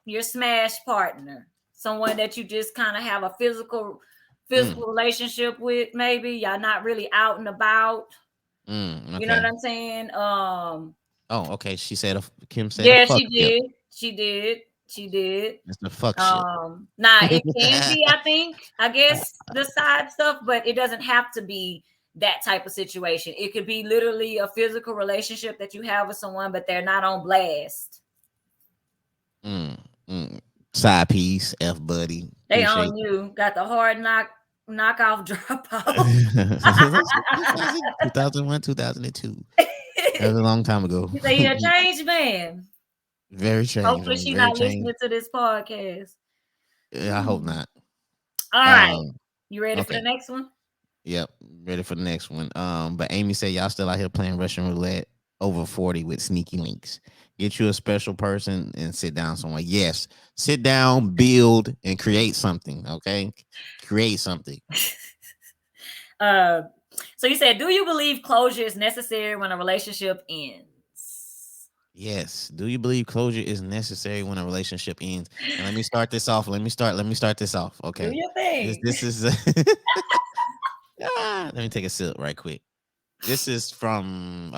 your smash partner, someone that you just kind of have a physical relationship with. Maybe y'all not really out and about. Okay. You know what I'm saying? Oh, okay. She said, Kim said, a Yeah, fuck she Kip. did. She did. It's the fuck shit. Now it can be, I guess the side stuff, but it doesn't have to be that type of situation. It could be literally a physical relationship that you have with someone, but they're not on blast. Side piece, F buddy. They on you. Got the hard knockoff dropout. 2001, 2002. That was a long time ago. You say you're a changed man. Very changed. Hopefully she's not listening to this podcast. I hope not. All right. You ready for the next one? Yep, ready for the next one. But Amy said y'all still out here playing Russian roulette over 40 with sneaky links. Get you a special person and sit down somewhere. Yes, sit down, build, and create something. Okay, create something. So you said, do you believe closure is necessary when a relationship ends? Yes. Do you believe closure is necessary when a relationship ends? And let me start this off. Let me start this off. Okay. Do your thing. This is let me take a sip right quick. This is from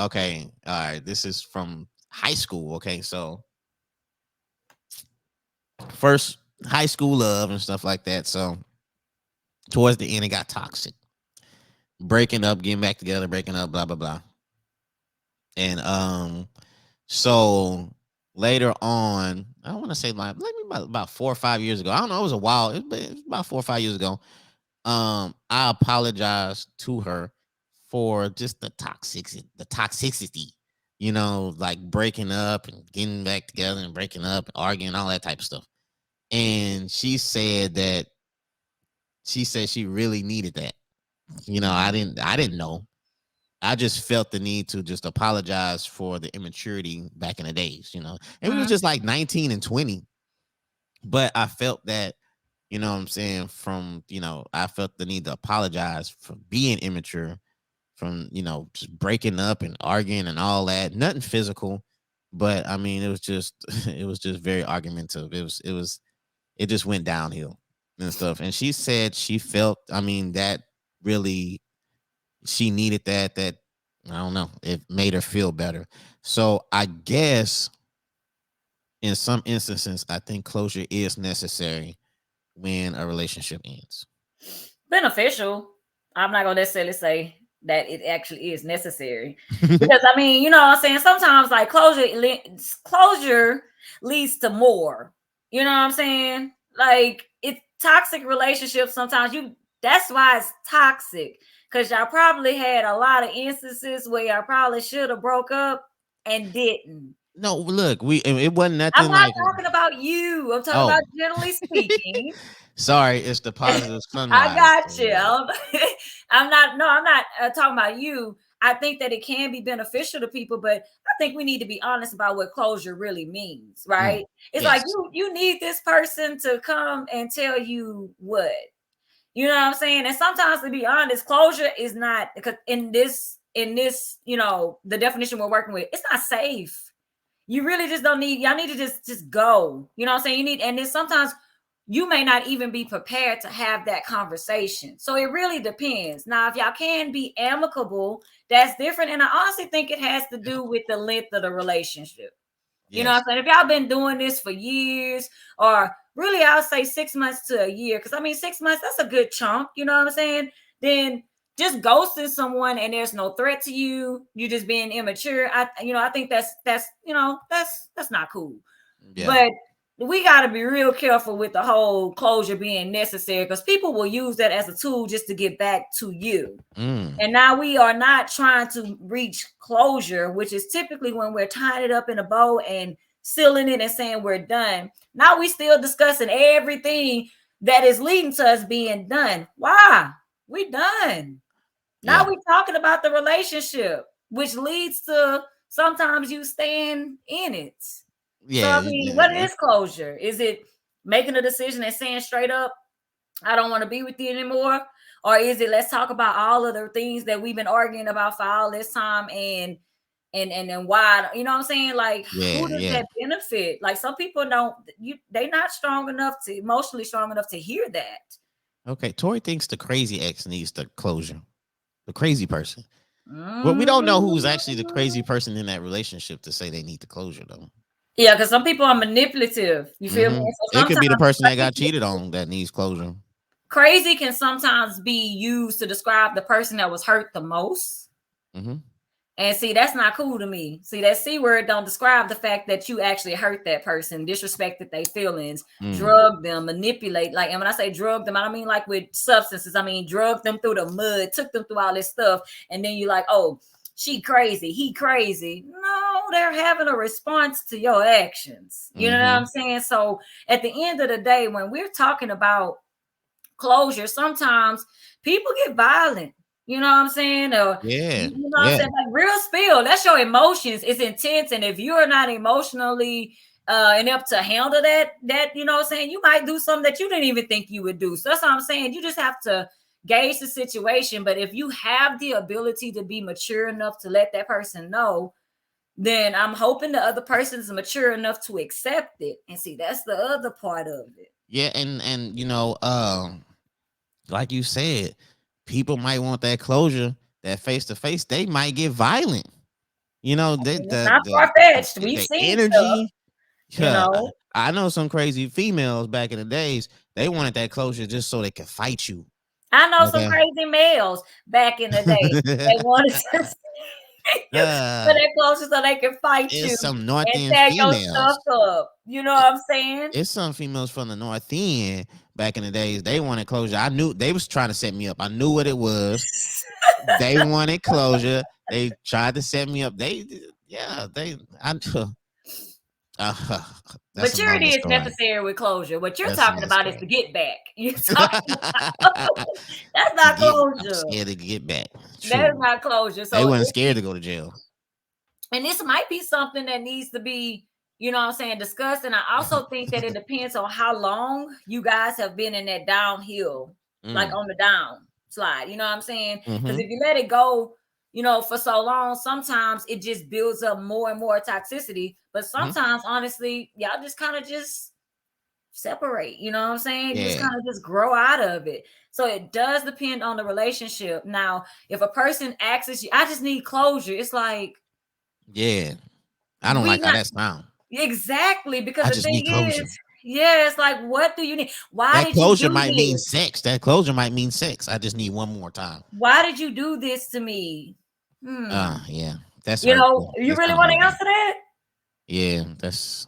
this is from high school. Okay, so first high school love and stuff like that. So towards the end, it got toxic. Breaking up, getting back together, breaking up, blah blah blah. And so later on, I want to say maybe about 4 or 5 years ago. I don't know. It was a while. It was about 4 or 5 years ago. I apologized to her for just the toxicity, you know, like breaking up and getting back together and breaking up and arguing, all that type of stuff. And she said she really needed that. You know, I didn't know. I just felt the need to just apologize for the immaturity back in the days, you know. And we was just like 19 and 20. But I felt that, you know what I'm saying, I felt the need to apologize for being immature, from, you know, just breaking up and arguing and all that. Nothing physical, but I mean, it was just very argumentative. It just went downhill and stuff. And she said she felt, I mean, that really, she needed that I don't know, it made her feel better. So I guess in some instances, I think closure is necessary when a relationship ends. Beneficial. I'm not gonna necessarily say that it actually is necessary, because I mean, you know what I'm saying, sometimes like closure leads to more. You know what I'm saying? Like, it's toxic relationships. Sometimes that's why it's toxic, because y'all probably had a lot of instances where y'all probably should have broke up and didn't. No, look, it wasn't nothing. I'm not talking about you. I'm talking about generally speaking. Sorry, it's the positive sunrise. I got you. I'm not talking about you. I think that it can be beneficial to people, but I think we need to be honest about what closure really means, right? It's like you need this person to come and tell you what. You know what I'm saying? And sometimes, to be honest, closure is not, because in this, you know, the definition we're working with, it's not safe. You really just don't need, y'all need to just go. You know what I'm saying? And then sometimes you may not even be prepared to have that conversation. So it really depends. Now, if y'all can be amicable, that's different. And I honestly think it has to do with the length of the relationship. Yes. You know what I'm saying? If y'all been doing this for years, or really, I would say 6 months to a year, because I mean, 6 months, that's a good chunk. You know what I'm saying? Then just ghosting someone and there's no threat to you, you just being immature. I think that's not cool. Yeah. But we got to be real careful with the whole closure being necessary, because people will use that as a tool just to get back to you. And now we are not trying to reach closure, which is typically when we're tying it up in a bow and sealing it and saying we're done. Now we still discussing everything that is leading to us being done. Why? We done. Now we're talking about the relationship, which leads to sometimes you staying in it. Yeah. So I mean, what is closure? Is it making a decision and saying straight up, I don't want to be with you anymore? Or is it, let's talk about all of the things that we've been arguing about for all this time, and and why, you know what I'm saying? Like, who does Yeah. that benefit? Like, some people they not strong enough to emotionally strong enough to hear that. Okay. Tori thinks the crazy ex needs the closure. The crazy person. Well, we don't know who's actually the crazy person in that relationship to say they need the closure, though. Yeah, because some people are manipulative. You feel me? So It could be the sometimes person that got cheated on that needs closure. crazy can sometimes be used to describe the person that was hurt the most. Mm-hmm. And see, that's not cool to me. See, that C word don't describe the fact that you actually hurt that person, disrespected their feelings, drug them, manipulate. Like, and when I say drug them, I don't mean like with substances. I mean, drug them through the mud, took them through all this stuff. And then you like, oh, she crazy, he crazy. No, they're having a response to your actions. You know what I'm saying? So at the end of the day, when we're talking about closure, sometimes people get violent. You know what I'm saying? Or, Yeah. you know what I'm saying? Like real spill. That's your emotions. It's intense. And if you're not emotionally enough to handle that, you know what I'm saying, you might do something that you didn't even think you would do. So that's what I'm saying. You just have to gauge the situation. But if you have the ability to be mature enough to let that person know, then I'm hoping the other person is mature enough to accept it. And see, that's the other part of it. Yeah, and you know, like you said, people might want that closure, that face to face. They might get violent. You know, not far-fetched. We've seen energy. Stuff, you know, I know some crazy females back in the days. They wanted that closure just so they could fight you. I know some crazy males back in the day. They wanted to that closure so they can fight you. Some North End tag females. your stuff up. You know what I'm saying? It's some females from the North End back in the days. They wanted closure. I knew they was trying to set me up. I knew what it was. They wanted closure. They tried to set me up. Maturity is necessary with closure. What you're talking about is to get back. You're talking about, that's not closure. I'm scared to get back. That is not closure. So they weren't scared to go to jail. And this might be something that needs to be, you know what I'm saying, discussed. And I also think that it depends on how long you guys have been in that downhill, like on the down slide. You know what I'm saying? Because if you let it go, you know, for so long, sometimes it just builds up more and more toxicity. But sometimes, honestly, y'all just kind of just separate. You know what I'm saying? You just kind of just grow out of it. So it does depend on the relationship. Now, if a person asks you, I just need closure, it's like, yeah, I don't like how that sounds. Exactly, because the thing is, it's like, what do you need? Why that closure might mean sex? That closure might mean sex. I just need one more time. Why did you do this to me? Yeah, that's you know, you really want to answer that? Yeah, that's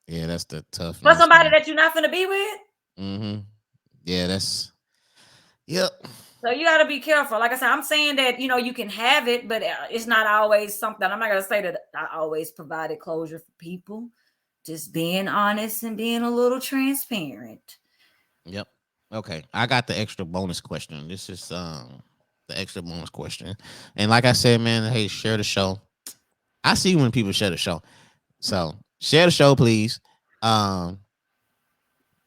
the tough. For somebody that you're not gonna be with. Yeah, that's. Yep. So you got to be careful. Like I said, I'm saying that, you know, you can have it, but it's not always something. I'm not going to say that I always provided closure for people. Just being honest and being a little transparent. Yep. Okay. I got the extra bonus question. This is the extra bonus question. And like I said, man, hey, share the show. I see when people share the show. So share the show, please.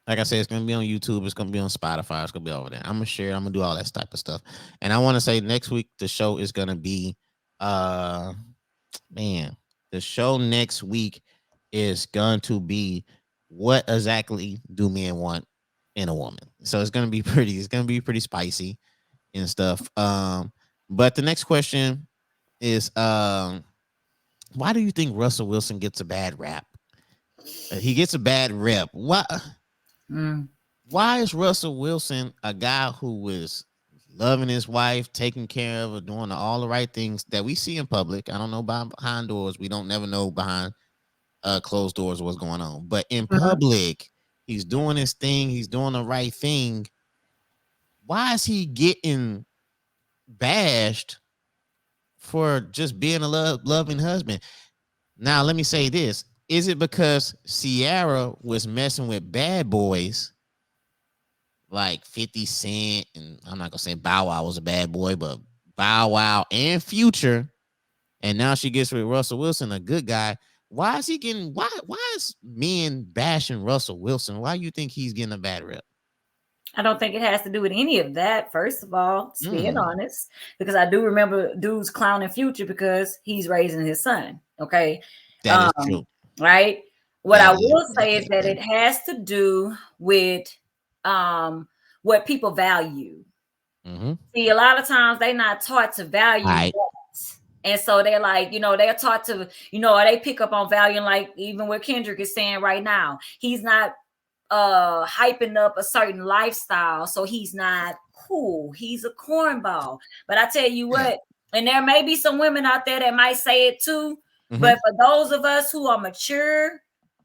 Like I said, it's going to be on YouTube. It's going to be on Spotify. It's going to be over there. I'm going to share. I'm going to do all that type of stuff. And I want to say next week, the show is going to be, the show next week is going to be what exactly do men want in a woman? So it's going to be pretty spicy and stuff. But the next question is, why do you think Russell Wilson gets a bad rap? He gets a bad rep. Why is Russell Wilson a guy who is loving his wife, taking care of her, doing all the right things that we see in public? I don't know behind doors. We don't never know behind closed doors what's going on. But in public, he's doing his thing. He's doing the right thing. Why is he getting bashed for just being a loving husband? Now, let me say this. Is it because Ciara was messing with bad boys like 50 Cent, and I'm not going to say Bow Wow was a bad boy, but Bow Wow and Future, and now she gets with Russell Wilson, a good guy? Why is he getting, why is men bashing Russell Wilson? Why do you think he's getting a bad rep? I don't think it has to do with any of that. First of all, being honest, because I do remember dudes clowning Future because he's raising his son. Okay, That is true. right? What That I is will say is that true. it has to do with what people value. See, a lot of times they're not taught to value that. And so they're like, they're taught to, or they pick up on value. And like even what Kendrick is saying right now, he's not hyping up a certain lifestyle, so he's not cool. He's a cornball. But I tell you what, and there may be some women out there that might say it too. But for those of us who are mature,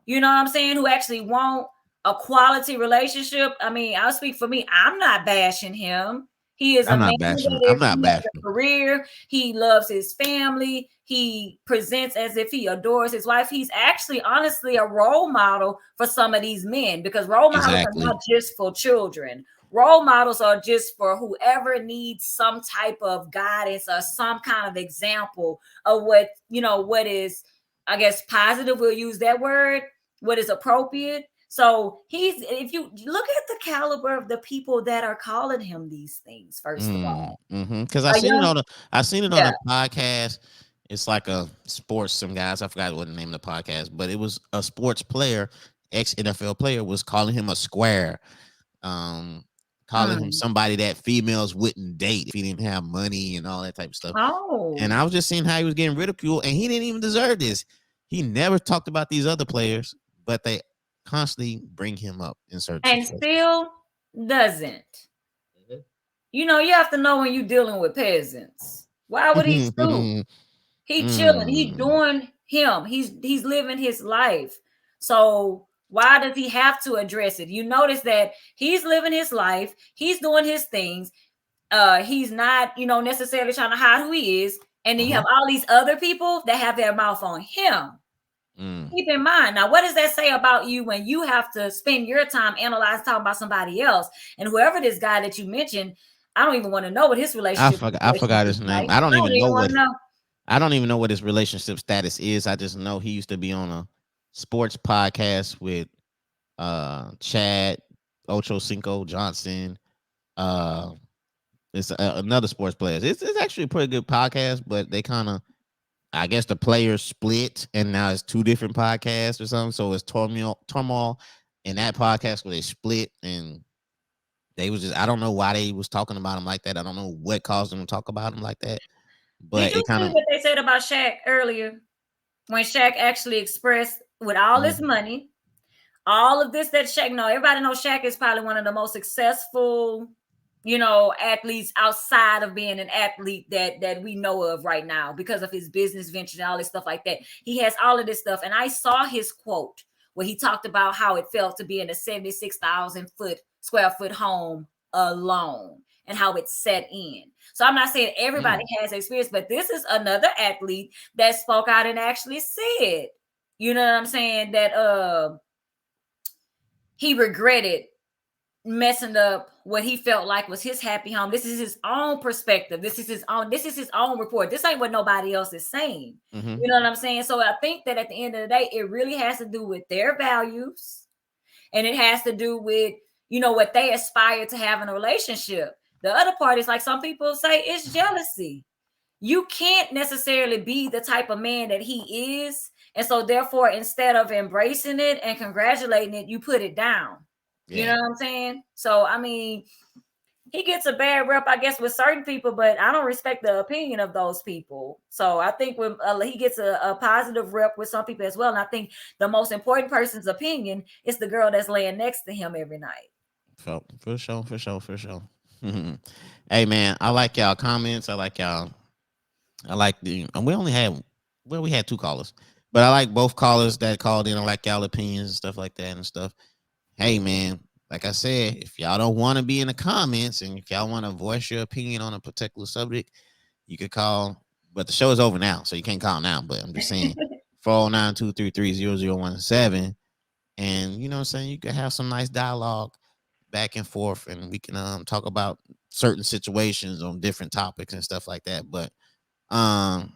you know what I'm saying, who actually want a quality relationship, I mean, I'll speak for me. I'm not bashing him. He is a man that has a career. He loves his family. He presents as if he adores his wife. He's actually, honestly, a role model for some of these men, because role models are not just for children. Role models are just for whoever needs some type of guidance or some kind of example of what is, I guess, positive. We'll use that word. What is appropriate. So if you look at the caliber of the people that are calling him these things, first of all, because I seen it on a podcast. It's like a sports, some guys, I forgot what the name of the podcast, but it was a sports player, ex-NFL player, was calling him a square, calling him somebody that females wouldn't date if he didn't have money and all that type of stuff. And I was just seeing how he was getting ridiculed, and he didn't even deserve this. He never talked about these other players, but they constantly bring him up in certain situations. Still doesn't. You have to know when you're dealing with peasants. Why would he stoop? He chilling. He's doing him. He's living his life. So why does he have to address it? You notice that he's living his life. He's doing his things. He's not, necessarily trying to hide who he is. And then you have all these other people that have their mouth on him. Keep in mind, now, what does that say about you when you have to spend your time analyzing, talking about somebody else? And whoever this guy that you mentioned, I don't even want to know what his relationship. I forgot his name. I don't even know what his relationship status is. I just know he used to be on a sports podcast with Chad Ochocinco Johnson. It's another sports player. It's actually a pretty good podcast, but they kind of, I guess the players split, and now it's two different podcasts or something. So it's turmoil in that podcast where they split, and they was just, I don't know why they was talking about him like that. I don't know what caused them to talk about him like that. But did you see what they said about Shaq earlier? When Shaq actually expressed, with all this money, all of this that Shaq, everybody knows Shaq is probably one of the most successful, athletes outside of being an athlete that we know of right now because of his business ventures and all this stuff like that. He has all of this stuff. And I saw his quote where he talked about how it felt to be in a 76,000 square foot home alone and how it set in. So I'm not saying everybody has experience, but this is another athlete that spoke out and actually said, you know what I'm saying, that he regretted messing up what he felt like was his happy home. This is his own perspective. This is his own report. This ain't what nobody else is saying. You know what I'm saying? So I think that at the end of the day, it really has to do with their values, and it has to do with, what they aspire to have in a relationship. The other part is, like some people say, it's jealousy. You can't necessarily be the type of man that he is. And so therefore, instead of embracing it and congratulating it, you put it down. You know what I'm saying? So, I mean, he gets a bad rep, I guess, with certain people, but I don't respect the opinion of those people. So I think when he gets a positive rep with some people as well. And I think the most important person's opinion is the girl that's laying next to him every night. For sure. Hey, man, I like y'all comments. I like we had two callers, but I like both callers that called in. I like y'all opinions and stuff like that and stuff. Hey, man, like I said, if y'all don't want to be in the comments and if y'all want to voice your opinion on a particular subject, you could call. But the show is over now, so you can't call now. But I'm just saying, 409-233-0017. And, you know what I'm saying, you can have some nice dialogue back and forth, and we can talk about certain situations on different topics and stuff like that. But, man,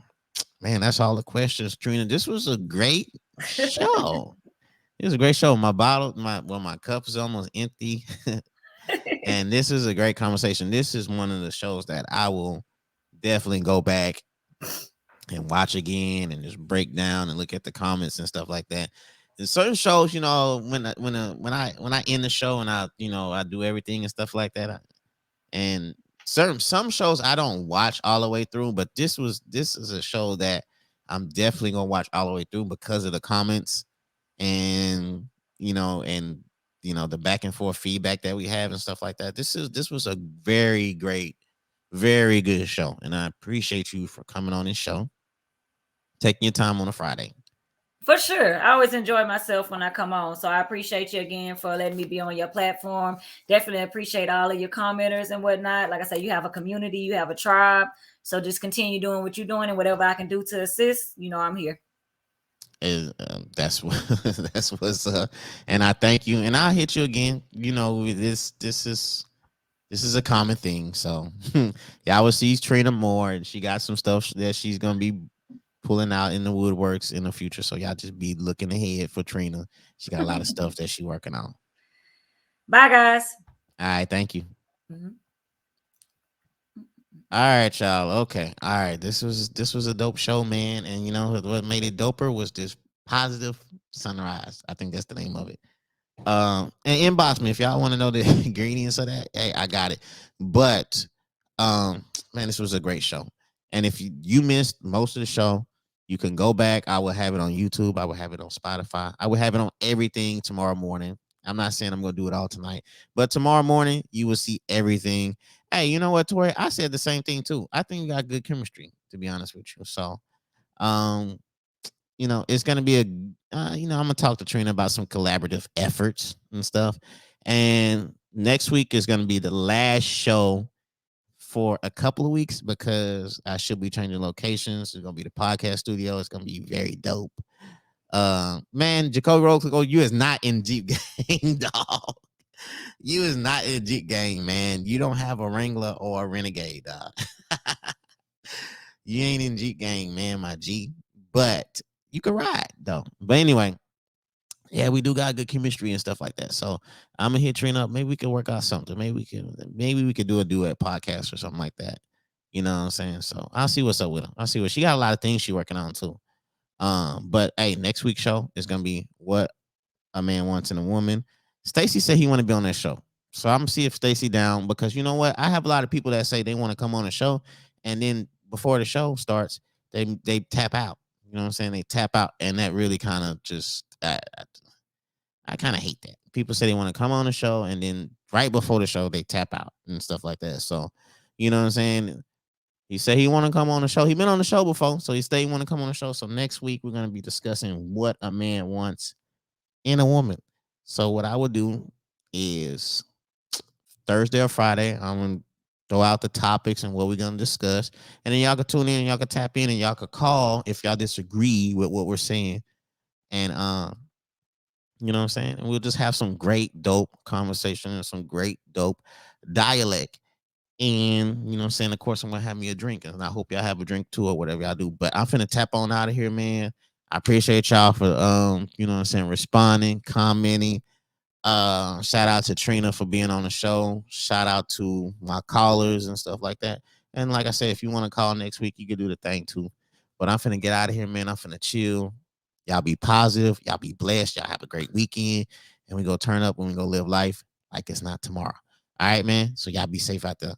that's all the questions, Trina. This was a great show. It was a great show. My cup is almost empty. And this is a great conversation. This is one of the shows that I will definitely go back and watch again and just break down and look at the comments and stuff like that. And certain shows, when I end the show and I do everything and stuff like that. And some shows I don't watch all the way through, but this is a show that I'm definitely gonna watch all the way through because of the comments and the back and forth feedback that we have and stuff like that. This was a very great, very good show, and I appreciate you for coming on this show, taking your time on a Friday. For sure. I always enjoy myself when I come on. So I appreciate you again for letting me be on your platform. Definitely appreciate all of your commenters and whatnot. Like I said, you have a community, you have a tribe. So just continue doing what you're doing, and whatever I can do to assist, I'm here. That's what's up. And I thank you. And I'll hit you again. This is a common thing. So y'all will see Trina more, and she got some stuff that she's gonna be pulling out in the woodworks in the future. So y'all just be looking ahead for Trina. She got a lot of stuff that she's working on. Bye, guys. All right, thank you. Mm-hmm. All right, y'all. Okay. All right. This was a dope show, man. And what made it doper was this positive sunrise. I think that's the name of it. And inbox me if y'all want to know the ingredients of that. Hey, I got it. But man, this was a great show. And if you missed most of the show, you can go back. I will have it on YouTube. I will have it on Spotify. I will have it on everything tomorrow morning. I'm not saying I'm going to do it all tonight, but tomorrow morning you will see everything. Hey, you know what, Tori? I said the same thing too. I think you got good chemistry, to be honest with you. So, it's going to be I'm going to talk to Trina about some collaborative efforts and stuff. And next week is going to be the last show for a couple of weeks because I should be changing locations. It's going to be the podcast studio. It's going to be very dope. Man, Jacoby Rose, you is not in Jeep Gang, dog. You is not in Jeep Gang, man. You don't have a Wrangler or a Renegade, dog. You ain't in Jeep Gang, man, my G. But you can ride, though. But anyway, yeah, we do got good chemistry and stuff like that. So I'm gonna hit Trina up. Maybe we can work out something. Maybe we could do a duet podcast or something like that. You know what I'm saying? So I'll see what's up with her. I'll see what she got a lot of things she working on too. But hey, next week's show is gonna be what a man wants in a woman. Stacy said he want to be on that show. So I'm gonna see if Stacy down, because you know what? I have a lot of people that say they want to come on the show, and then before the show starts, they tap out. You know what I'm saying? They tap out, and that really kind of just I kind of hate that. People say they want to come on the show, and then right before the show they tap out and stuff like that. So, you know what I'm saying? He said he want to come on the show. He been on the show before, so he said he want to come on the show. So next week we're gonna be discussing what a man wants in a woman. So what I would do is Thursday or Friday, I'm gonna throw out the topics and what we're gonna discuss, and then y'all can tune in, y'all can tap in, and y'all can call if y'all disagree with what we're saying. And you know what I'm saying? And we'll just have some great dope conversation and some great dope dialect. And you know what I'm saying? Of course, I'm gonna have me a drink, and I hope y'all have a drink too, or whatever y'all do. But I'm finna tap on out of here, man. I appreciate y'all for you know what I'm saying, responding, commenting. Shout out to Trina for being on the show. Shout out to my callers and stuff like that. And like I said, if you want to call next week, you can do the thing too. But I'm finna get out of here, man. I'm finna chill. Y'all be positive. Y'all be blessed. Y'all have a great weekend. And we go turn up and we go live life like it's not tomorrow. All right, man. So y'all be safe out there.